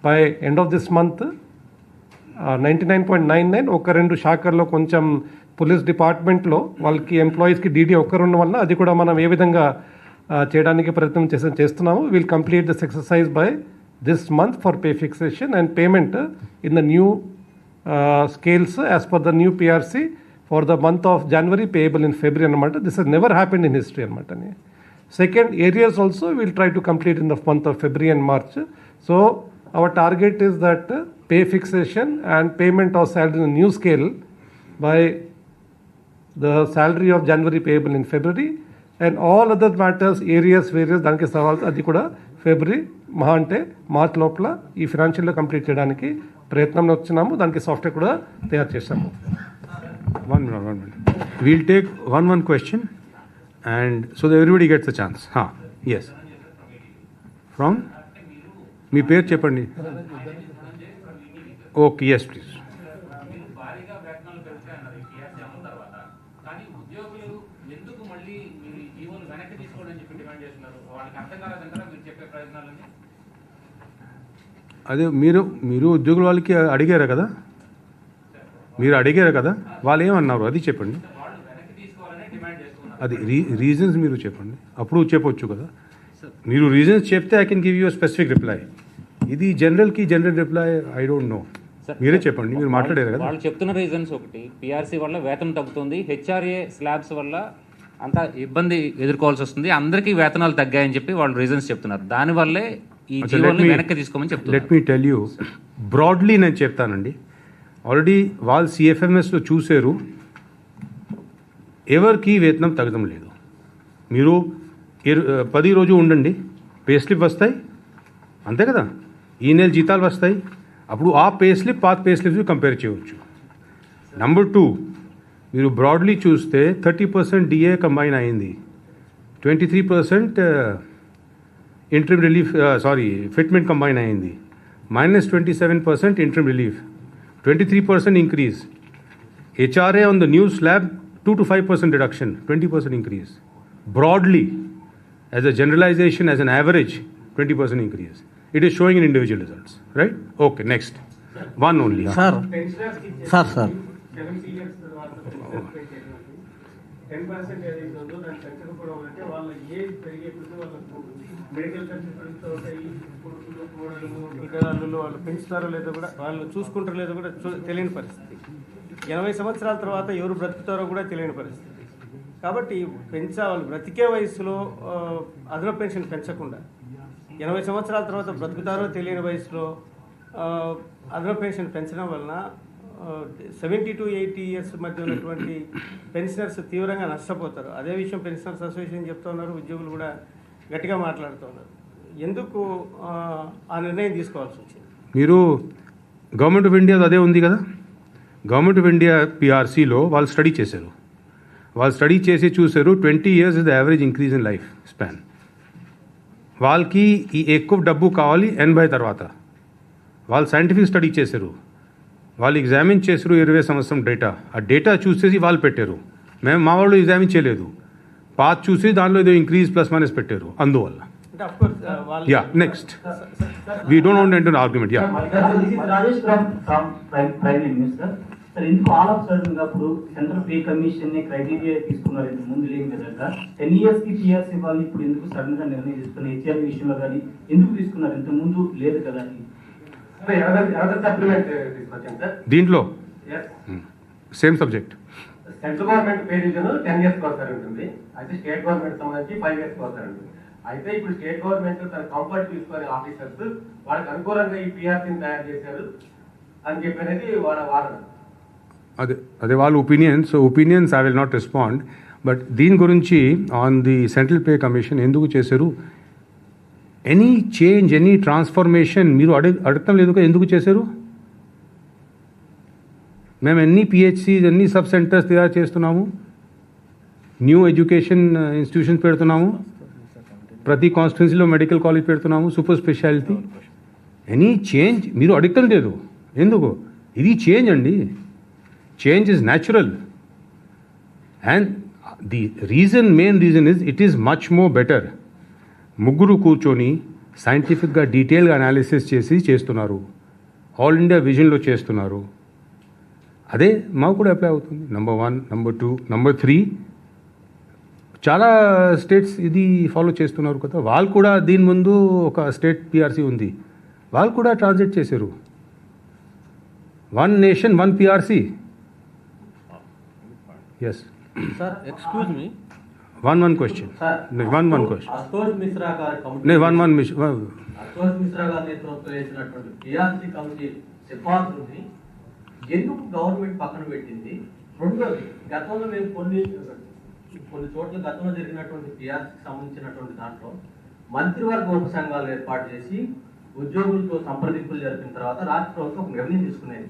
B: by end of this month. 99.99 ఒక 2 శాఖల్లో కొంచెం పోలీస్ డిపార్ట్మెంట్లో వాళ్ళకి ఎంప్లాయీస్కి డీడీ ఒక్కరున్న వల్ల అది కూడా మనం ఏ విధంగా చేయడానికి ప్రయత్నం చేస్తున్నాము. Will complete this exercise by this month for pay fixation and payment in the new scales as per the new PRC for the month of January payable in February అనమాట. This has never happened in history అనమాట. Second areas also will try to complete in the month of February and March. So our target is that pay fixation and payment of salary in a new scale by the salary of January payable in February and all other matters areas various దానికి సవాల్ అది కూడా February మహా అంటే మార్చ్ లోపల ఈ ఫైనాన్షియల్లో కంప్లీట్ చేయడానికి ప్రయత్నంలో వచ్చినాము. దానికి సాఫ్ట్వేర్ కూడా తయారు చేసాము.
A: 1 minute, 1 minute. We'll take one question, and so that everybody gets a chance. Yes. From? మీ పేరు చెప్పండి. Okay, yes please. అదే మీరు ఉద్యోగుల వాళ్ళకి అడిగారు కదా, వాళ్ళు ఏమన్నారు అది చెప్పండి. అది రీజన్స్ మీరు చెప్పండి, అప్పుడు చెప్పొచ్చు కదా. మీరు రీజన్స్ చెప్తే I can give you specific reply. ఇది general reply I don't know. మీరే చెప్పండి, మీరు మాట్లాడారు కదా.
E: వాళ్ళు చెప్తున్న రీజన్స్ ఒకటి, పిఆర్సీ వల్ల వేతనం తగ్గుతుంది, హెచ్ఆర్ఏ స్లాబ్స్ వల్ల అంత ఇబ్బంది ఎదుర్కోవాల్సి వస్తుంది, అందరికీ వేతనాలు తగ్గాయని చెప్పి వాళ్ళు రీజన్స్ చెప్తున్నారు. దానివల్లే ఈ జీవోని వెనక్కి తీసుకోమని చెప్తున్నారు.
A: Let me tell you broadly, నేను చెప్తానండి. ఆల్రెడీ వాళ్ళు సిఎఫ్ఎంఎస్లో చూసారు, ఎవరికి వేతనం తగ్గడం లేదు. మీరు 10 రోజు ఉండండి, పే స్లిప్ వస్తాయి, అంతే కదా, ఈ నెల జీతాలు వస్తాయి. అప్పుడు ఆ పే స్లిప్ పాత పే స్లిప్స్ కంపేర్ చేయవచ్చు. నెంబర్ 2, మీరు బ్రాడ్లీ చూస్తే 30% డిఏ కంబైన్ అయింది, 23% ఇంట్రిమ్ రిలీఫ్ ఫిట్మెంట్ కంబైన్ అయింది, -27% interim relief, 23% increase. HRA on the new slab 2 to 5% reduction, 20% increase. Broadly, as a generalization, as an average, 20% increase. It is showing in individual results, right? Okay, next. One only.
F: Sir.
C: 10% ఏదైతే ఉందో దాన్ని పెంచకపోవడం అంటే వాళ్ళ ఏజ్ పెరిగే కొద్దీ వాళ్ళకు మెడికల్ ఖర్చులు పెరుగుతూ ఉంటాయి. కొడుకులు, కోడలు, బిడ్డలు వాళ్ళు పెంచుతారో లేదో కూడా, వాళ్ళు చూసుకుంటారో లేదో కూడా తెలియని పరిస్థితి. 80 సంవత్సరాల తర్వాత ఎవరు బ్రతుకుతారో కూడా తెలియని పరిస్థితి. కాబట్టి వాళ్ళు బ్రతికే వయసులో అదనపు పెన్షన్ పెంచకుండా 80 సంవత్సరాల తర్వాత బ్రతుకుతారో తెలియని వయసులో అదనపు పెన్షన్ పెంచడం వలన 70 to 80 ఇయర్స్ మధ్య ఉన్నటువంటి పెన్షనర్స్ తీవ్రంగా నష్టపోతారు. అదే విషయం పెన్షనర్స్ అసోసియేషన్ చెప్తూ ఉన్నారు, ఉద్యోగులు కూడా గట్టిగా మాట్లాడుతూ ఉన్నారు. ఎందుకు ఆ నిర్ణయం తీసుకోవాల్సి వచ్చింది?
A: మీరు గవర్నమెంట్ ఆఫ్ ఇండియా అదే ఉంది కదా, గవర్నమెంట్ ఆఫ్ ఇండియా పిఆర్సీలో వాళ్ళు స్టడీ చేశారు. వాళ్ళు స్టడీ చేసి చూశారు 20 years is the average increase in life span. వాళ్ళకి ఈ ఎక్కువ డబ్బు కావాలి 80 తర్వాత. వాళ్ళు సైంటిఫిక్ స్టడీ చేశారు, వాళ్ళు ఎగ్జామిన్ చేశారు 20 సంవత్సరం డేటా. ఆ డేటా చూసేసి వాళ్ళు పెట్టారు. మా వాళ్ళు ఎగ్జామిన్ చేయలేదు, పాత్ చూసి దానిలో ఏదో ఇంక్రీజ్ ప్లస్ మైనస్ పెట్టారు. అందువల్ల yeah next we don't want enter argument. Yeah
F: sir, ఎందుకు ఆల్ ఆఫ్ సడన్ గా ఇప్పుడు సెంట్రల్ పే కమిషన్ క్రైటీరియా తీసుకున్నారు, ఇంత ముందు లేని కదా. 10 years కి పిఆర్సీ వాళ్ళు ఇప్పుడు ఎందుకు సడన్ గా నిర్ణయం తీసుకున్నారు? హెచ్ఆర్ విషయంలో కానీ ఎందుకు తీసుకున్నారు? ఇంత ముందు లేదు కదా.
A: దీంట్లో same subject.
G: Central government pay revision 10 years ఒకసారి ఉంటుంది, అయితే స్టేట్ గవర్నమెంట్ సంబంధించి 5 years ఒకసారి ఉంటుంది. అయితే ఇప్పుడు స్టేట్ గవర్నమెంట్ తన కంఫర్ట్ తీసుకొని ఆఫీసర్స్ వాళ్ళకి అనుకూలంగా ఈ పిఆర్సీని తయారు చేశారు అని చెప్పి అనేది వాదన.
A: అదే వాళ్ళ opinions I will not respond. But దీని గురించి on the central pay commission ఎందుకు చేశారు, ఎనీ చేంజ్, ఎనీ ట్రాన్స్ఫర్మేషన్ మీరు అడగటం లేదు కదా, ఎందుకు చేశారు? మేము ఎన్ని పిహెచ్సిస్, ఎన్ని సబ్ సెంటర్స్ తయారు చేస్తున్నాము, న్యూ ఎడ్యుకేషన్ ఇన్స్టిట్యూషన్స్ పెడుతున్నాము, ప్రతి కాన్స్టిట్యున్సీలో మెడికల్ కాలేజ్ పెడుతున్నాము, సూపర్ స్పెషాలిటీ. ఎనీ చేంజ్ మీరు అడగటం లేదు, ఎందుకు? ఇది చేంజ్ అండి, change is natural. And the main reason is it is much more better. ముగ్గురు కూర్చొని సైంటిఫిక్గా డీటెయిల్గా అనాలిసిస్ చేస్తున్నారు, ఆల్ ఇండియా విజన్లో చేస్తున్నారు. అదే మాకు కూడా అప్లై అవుతుంది. నెంబర్ 1. నెంబర్ 2, నెంబర్ 3, చాలా స్టేట్స్ ఇది ఫాలో చేస్తున్నారు కదా. వాళ్ళు కూడా దీని ముందు ఒక స్టేట్ పిఆర్సీ ఉంది, వాళ్ళు కూడా ట్రాన్స్లేట్ చేశారు. 1 nation 1 PRC. Yes.
F: Sir, excuse me.
A: One question.
F: Sir,
A: one question.
F: Ashtoj Mishra గారి committee.
A: No, one mission.
F: Ashok Mishra గారి నేతృత్వంలో వేసినటువంటి పిఆర్సీ కమిటీ సిఫార్సుని ఎందుకు గవర్నమెంట్ పక్కన పెట్టింది? రెండోది, గతంలో మేము కొన్ని చోట్ల గతంలో జరిగినటువంటి పిఆర్సీకి సంబంధించినటువంటి దాంట్లో మంత్రివర్గ ఉపసంఘాలు ఏర్పాటు చేసి ఉద్యోగులతో సంప్రదింపులు జరిపిన తర్వాత రాష్ట్ర ప్రభుత్వం ఒక నిర్ణయం తీసుకునేది.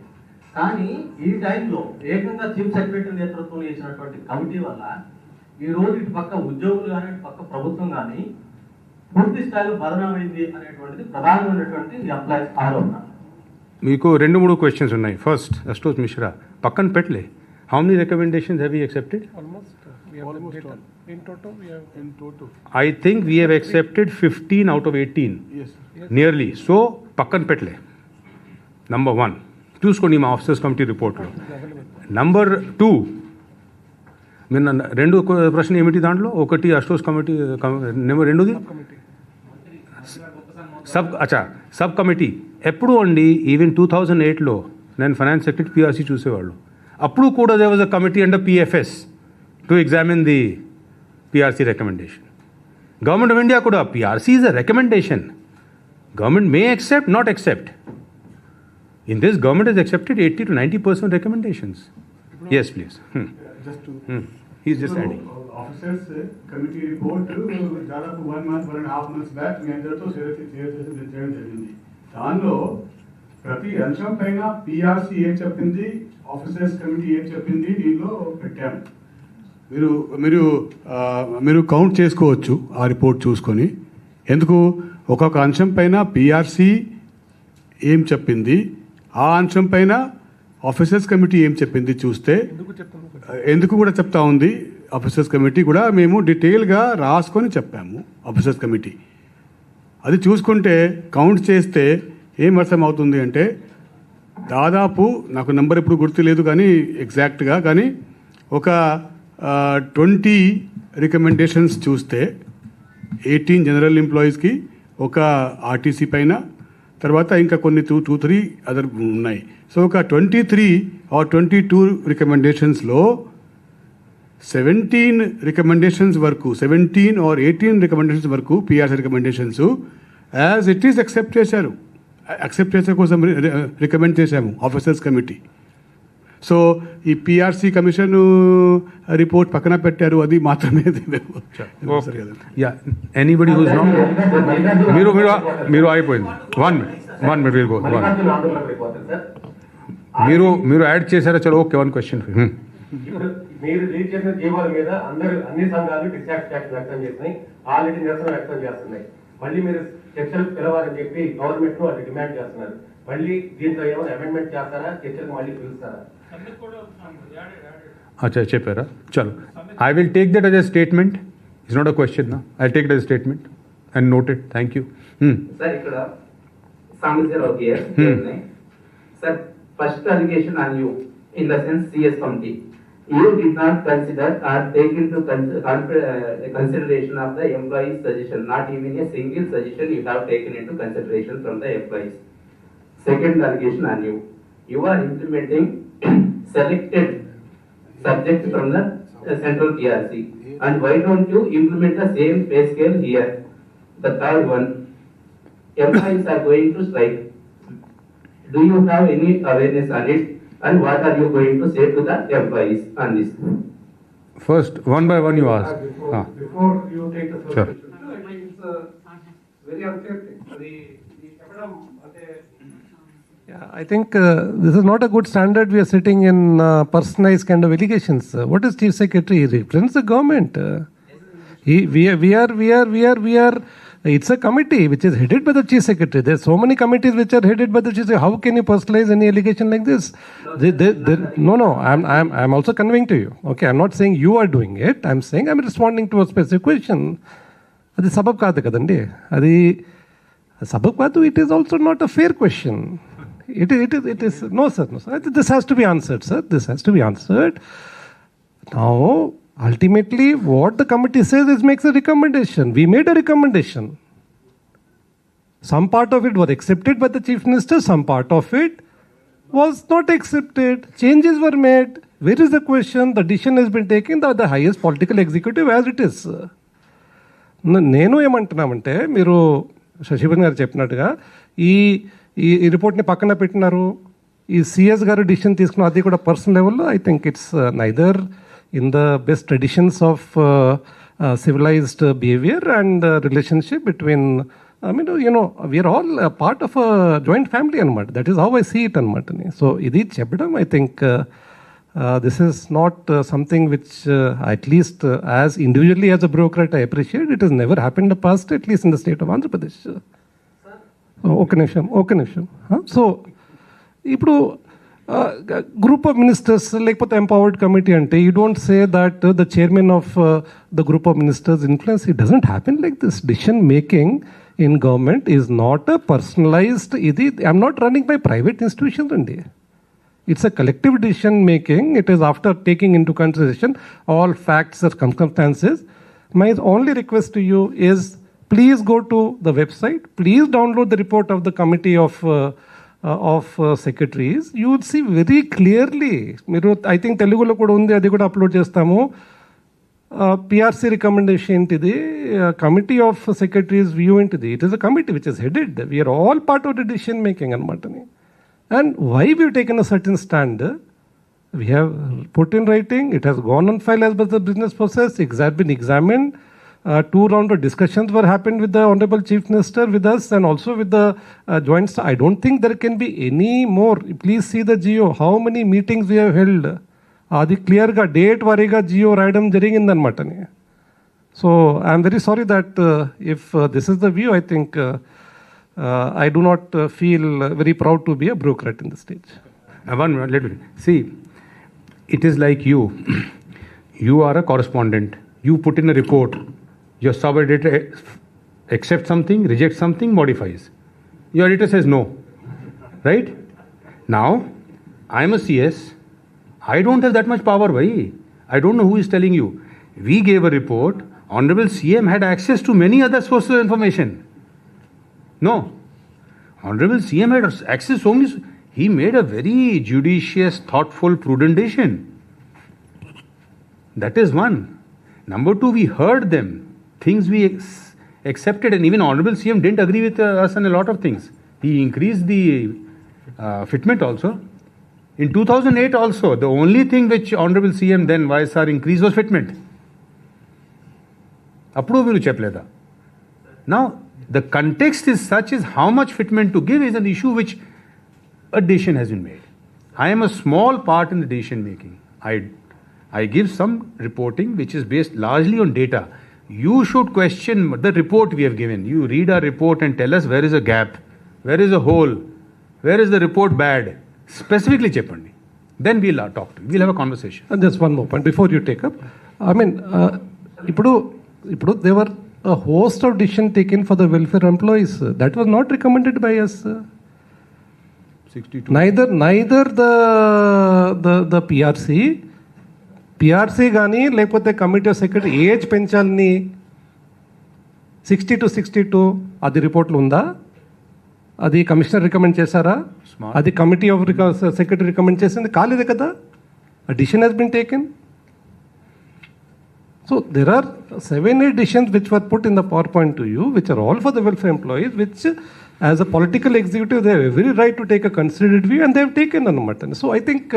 F: కానీ ఈ టైంలో ఏకంగా చీఫ్ సెక్రటరీ నేతృత్వంలో చేసినటువంటి కమిటీ వల్ల ఈ రోజు ఇటు పక్క ఉద్యోగులు కానీ ఇటు పక్క ప్రభుత్వం కానీ పూర్తి స్థాయిలో బదనామైంది అనేటువంటిది ప్రధానమైనటువంటి ఎంప్లాయీస్ ఆరోపణ.
A: మీకు 2-3 క్వశ్చన్స్ ఉన్నాయి. ఫస్ట్ అశోక్ మిశ్రా పక్కన పెట్టలే. How many recommendations have you accepted?
B: In total, we have
D: In total.
A: I think we have accepted 15 out of 18.
D: Yes.
A: Nearly. So పక్కన పెట్టలే. Number 1 చూసుకోండి మా ఆఫీసర్స్ కమిటీ రిపోర్ట్లో. Number 2 నిన్న 2 ప్రశ్న ఏమిటి దాంట్లో? ఒకటి అశోక్ కమిటీ రెండోది సబ్ కమిటీ ఎప్పుడు అండి? ఈవెన్ 2008లో నేను ఫైనాన్స్ సెక్రటరీ పిఆర్సీ చూసేవాళ్ళు. అప్పుడు కూడా there was a committee under PFS to examine the PRC recommendation. Government of India కూడా PRC is a recommendation. Government may accept, not accept. In this, government has accepted 80 to 90% recommendations. Yes, please.
D: Just to.
A: He's just adding.
D: Officers committee report దాదాపు 1.5 months బ్యాక్ మీ అందరితో షేర్ చేయడం జరిగింది. దానిలో ప్రతి అంశం పైన పిఆర్సీ ఏం చెప్పింది, ఆఫీసర్స్ కమిటీ ఏం చెప్పింది దీనిలో పెట్టాము. మీరు కౌంట్ చేసుకోవచ్చు ఆ రిపోర్ట్ చూసుకొని. ఎందుకు ఒక్కొక్క అంశం పైన పిఆర్సీ ఏం చెప్పింది, ఆ అంశం పైన ఆఫీసర్స్ కమిటీ ఏం చెప్పింది చూస్తే ఎందుకు కూడా చెప్తా ఉంది. ఆఫీసర్స్ కమిటీ కూడా మేము డీటెయిల్గా రాసుకొని చెప్పాము. ఆఫీసర్స్ కమిటీ అది చూసుకుంటే కౌంట్ చేస్తే ఏం అర్థం అవుతుంది అంటే దాదాపు నాకు నెంబర్ ఇప్పుడు గుర్తులేదు కానీ ఎగ్జాక్ట్గా కానీ ఒక 20 రికమెండేషన్స్ చూస్తే 18 జనరల్ ఎంప్లాయీస్కి, ఒక ఆర్టీసీ పైన, తర్వాత ఇంకా కొన్ని 2-3 అదర్ ఉన్నాయి. సో ఒక 23 or 22 రికమెండేషన్స్లో 17 రికమెండేషన్స్ వరకు 17 or 18 రికమెండేషన్స్ వరకు PRC recommendations as it is accept చేశారు. యాక్సెప్ట్ చేసే కోసం రికమెండ్ చేశాము ఆఫీసర్స్ కమిటీ. సో ఈ పిఆర్సీ కమిషన్ రిపోర్ట్ పక్కన పెట్టారు, అది మాత్రమే.
A: ఎనీబడి హూస్ నాట్ మీరు అయిపోయింది. One minute will go. మీరు యాడ్ చేశారా? చలో ఓకే. 1 question.
G: ఇప్పుడు మీరు రిలీజ్ చేసిన జీవోల మీద అన్ని సంఘాలు డిస్సాటిస్ఫాక్షన్ వ్యక్తం చేస్తున్నాయి, ఆల్రెడీ నిరసన వ్యక్తం చేస్తున్నాయి. మళ్ళీ మీరు చర్చలకు పిలవాలని చెప్పి గవర్నమెంట్ ను అది డిమాండ్ చేస్తున్నారు. మళ్ళీ దీంట్లో ఏమైనా అమెండ్మెంట్ చేస్తారా, చర్చలకు మళ్ళీ పిలుస్తారా?
A: అచ్చా చెప్పారా? చలో I will take that as a statement. It's not a question నా. I take that statement and noted. Thank you.
H: Sir ఇక్కడ Sambasivarao okay sir, first allegation on you in the sense CS committee, you did not consider or take into consideration of the employees' suggestion. Not even a single suggestion you have taken into consideration from the employees. Second allegation on you, you are implementing selected subjects from the central PRC, and why don't you implement the same pay scale here? The third one, employees are going to strike. Do you have any awareness on it? And what are you going to say to the employees on this?
A: First, one by one you ask.
B: Before you take the first
A: Sure.
B: question, it's a very unfair thing. Yeah, I think this is not a good standard. We are sitting in personalized kind of allegations. What is Chief Secretary? He represents the government. We are. It's a committee which is headed by the Chief Secretary. There are so many committees which are headed by the Chief Secretary. How can you personalize any allegation like this? No. I'm also conveying to you. Okay, I'm not saying you are doing it. I'm saying I'm responding to a specific question. Adi sabab kaadu kadandi. Adi sabab kaadu. It is also not a fair question. It is. No, sir. This has to be answered, sir. This has to be answered. Now, ultimately, what the committee says is makes a recommendation. We made a recommendation. Some part of it was accepted by the Chief Minister, some part of it was not accepted. Changes were made. Where is the question? The decision has been taken by the highest political executive as it is. నేను ఏమంటున్నామంటే, మీరు శశిభన్ గారు చెప్పినట్టుగా ఈ రిపోర్ట్ని పక్కన పెట్టినారు, ఈ సిఎస్ గారు డిసిషన్ తీసుకున్న, అది కూడా పర్సనల్ లెవెల్లో I think it's neither in the best traditions of civilized behavior and relationship between I mean, we are all a part of a joint family anamata. That is how I see it anamata. So idi cheppedam, I think this is not something which at least as individually as a bureaucrat I appreciate. It has never happened in the past, at least in the state of Andhra Pradesh. Okay నిమిషం. So ఇప్పుడు group of ministers లేకపోతే empowered committee అంటే you don't say that the chairman of the group of ministers influence. It doesn't happen like this. Decision making in government is not a personalized. I'm not running by private institutions andi. It's a collective decision making. It is after taking into consideration all facts or circumstances. My only request to you is please go to the website. Please download the report of the committee of secretaries. You would see very clearly. I think Telugulo kuda undi, adi kuda upload chestamu. PRC recommendation intidi, committee of secretaries view intidi. It is a committee which is headed. We are all part of the decision making anmatani. And why we have taken a certain stand, we have put in writing. It has gone on file as per the business process. It has been examined. 2 rounds of discussions were happened with the Honorable Chief Minister, with us, and also with the joint staff. I don't think there can be any more. Please see the GO. How many meetings we have held. Adi clear ga date variga GO రాయడం జరిగిందన్నమాటని. So I am very sorry that if this is the view, I think I do not feel very proud to be a bureaucrat in this stage.
A: One minute, let me see. It is like you. You are a correspondent. You put in a report. Your sub-editor accepts something, rejects something, modifies. Your editor says no. Right? Now, I am a CS. I don't have that much power. Why? I don't know who is telling you. We gave a report. Honorable CM had access to many other sources of information. No. Honorable CM had access to so many. He made a very judicious, thoughtful, prudent decision. That is one. Number 2, we heard them. Things we accepted, and even Honorable CM didn't agree with us on a lot of things. He increased the fitment also. In 2008 also, the only thing which Honorable CM then YSR increased was fitment. Approve you chepleda. Now, the context is such as how much fitment to give is an issue which a decision has been made. I am a small part in the decision making. I give some reporting which is based largely on data. You should question the report we have given. You read our report and tell us where is a gap, where is a hole, where is the report bad. Specifically cheppandi. Then we'll talk to you. We'll have a conversation.
B: And just one more point before you take up. I mean, ఇప్పుడు there were a host of decision taken for the welfare employees. That was not recommended by us.
A: 62.
B: Neither the PRC కానీ లేకపోతే కమిటీ ఆఫ్ సెక్రటరీ ఏజ్ పెంచాలని 60 to 62 అది రిపోర్ట్లో ఉందా? అది కమిషనర్ రికమెండ్ చేశారా? అది కమిటీ ఆఫ్ సెక్రటరీ రికమెండ్ చేసింది కాలేదు కదా. A decision has been taken. So there are 7-8 decisions which were put in the PowerPoint to you, which are all for the welfare employees, which as a political executive they have every right to take a considered view, and they have taken anamata. So I think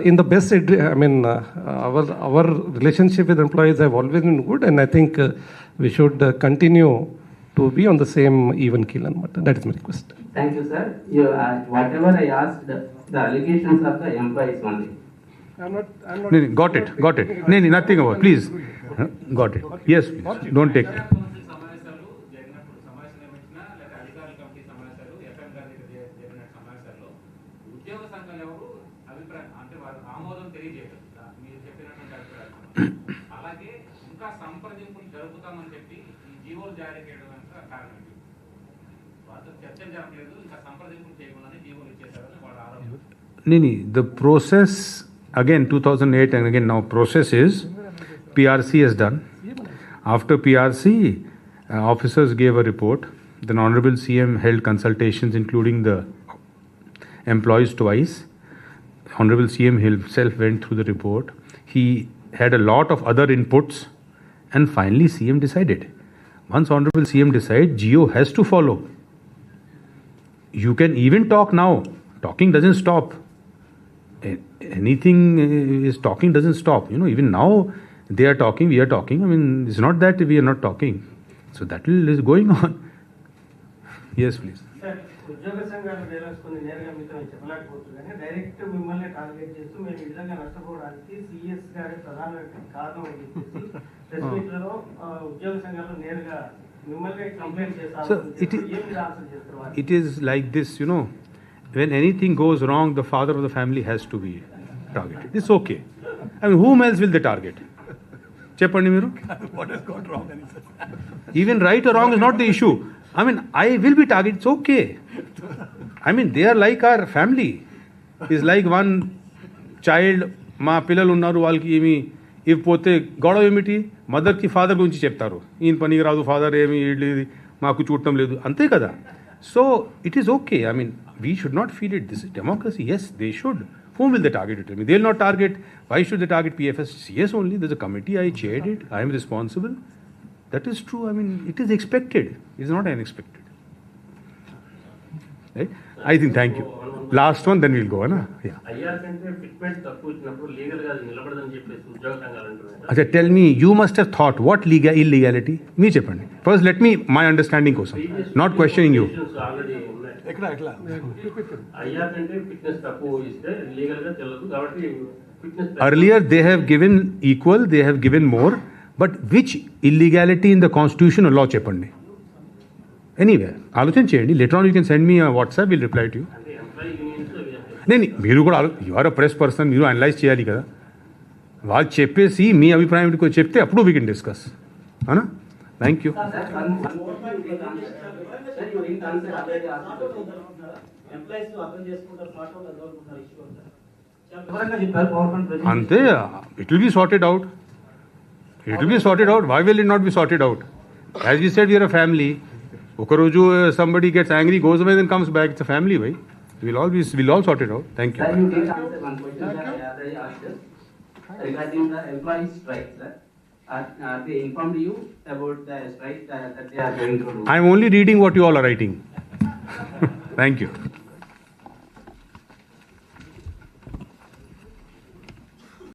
B: in the best, I mean, our relationship with employees have always been good, and I think we should continue to be on the same even keel anamata. That is my request.
H: Thank you, sir. Whatever I asked, the allegations of the employees only.
B: I'm not.
A: Got it. No, nothing about. Please. Got it. Yes, please. Don't take it.
E: సమావేశాలు జరిగినప్పుడు సమావేశం నిర్వహించిన లేక అధికారుల కమిటీ సమావేశాలు ఎఫ్ఎం గారి జరిగిన సమావేశాల్లో ఉద్యోగ సంఘాలు ఎవరు అభిప్రాయం అంటే వారు ఆమోదం తెలియజేయరు మీరు చెప్పినటువంటి అభిప్రాయం. అలాగే ఇంకా సంప్రదింపులు జరుపుతామని చెప్పి ఈ జీవోలు జారీ చేయడం కారణం ఏంటి? వారితో చర్చలు జరగలేదు, ఇంకా సంప్రదింపులు చేయకుండానే జీవోలు ఇచ్చేసారని వాళ్ళ ఆరోపణ.
A: The process, again 2008 and again now process is PRC has done. After PRC, officers gave a report. Then Honorable CM held consultations including the employees twice. Honorable CM himself went through the report. He had a lot of other inputs and finally CM decided. Once Honorable CM decides, GO has to follow. You can even talk now. Talking doesn't stop. Anything is talking doesn't stop. You know, even now they are talking, we are talking. I mean, it's not that we are not talking. So that is going on. Yes, please.
C: Sir ఉద్యోగ సంఘాల డైలాగ్స్ కొన్ని నేరుగా మీతో నేను చెప్పలేకపోవచ్చు కానీ డైరెక్ట్ మిమ్మల్ని టార్గెట్ చేస్తూ మేము ఈ విధంగా నష్టపోవడానికి సిఎస్ గారి ప్రధాన కారణం అని చెప్పేసి ప్రెస్ మీట్లో ఉద్యోగ సంఘాలు నేరుగా మిమ్మల్ని కంప్లైంట్
A: So
C: చేస్తారు ఏం మీరు ఆన్సర్ చేస్తారు వారికి?
A: it is like this, you know, when anything goes wrong, the father of the family has to be targeted. It's okay. I mean, whom else will they target? Cheppandi meeru?
D: What has gone wrong?
A: Even right or wrong is not the issue. I mean, I will be targeted. It's okay. I mean, they are like our family. It's like one child, మా పిల్లలు ఉన్నారు వాళ్ళకి ఏమి ఇవి పోతే గొడవ ఏమిటి మదర్కి ఫాదర్ గురించి చెప్తారు ఈయన పనికి రాదు ఫాదర్ ఏమి ఇది మాకు చూడటం లేదు అంతే కదా so it is okay I mean we should not feel it this is democracy yes they should whom will they target it? I mean, they will not target. Why should they target PFS? Yes, only there's a committee. I chaired it. I am responsible. That is true. I mean, it is expected. It is not unexpected. Right? I think. Thank you. Last one, then we'll go. Na? Yeah.
G: IR కంటే ఫిట్మెంట్ తక్కువ ఇచ్చినప్పుడు లీగల్ గా అది నిలబడదని చెప్పేసి ఉద్యోగ సంఘాలు అంటున్నారు.
A: Achha, tell me, you must have thought what illegality? Me cheppandi. First, let me my understanding kosam. Not questioning you.
G: Already ఉన్నాయి. ఐఆర్ కంటే ఫిట్నెస్ తక్కువ ఇస్తే లీగల్ గా చెల్లదు కాబట్టి fitness
A: Earlier, they have given equal. They have given more. But which illegality in the constitution or law cheppandi? Anywhere. ఆలోచన చేయండి. Later on, you can send me a WhatsApp. We'll reply to you.
G: అంటే ఎంప్లాయీ యూనియన్స్
A: నేను మీరు కూడా you are a press person మీరు అనలైజ్ చేయాలి కదా వాళ్ళు చెప్పేసి మీ అభిప్రాయం చెప్తే అప్పుడు వీ కెన్ డిస్కస్ అవునా థ్యాంక్ యూ అంతే it will be sorted out why will it not be sorted out as we said we are a family ఒకరోజు somebody gets angry goes away then comes back it's a family way we'll all sort it out thank you
H: Sir, you did answer one question that I already asked regarding the employee strike, sir. Are they informed you about the strike that they are going to do?
A: I'm only reading what you all are writing thank you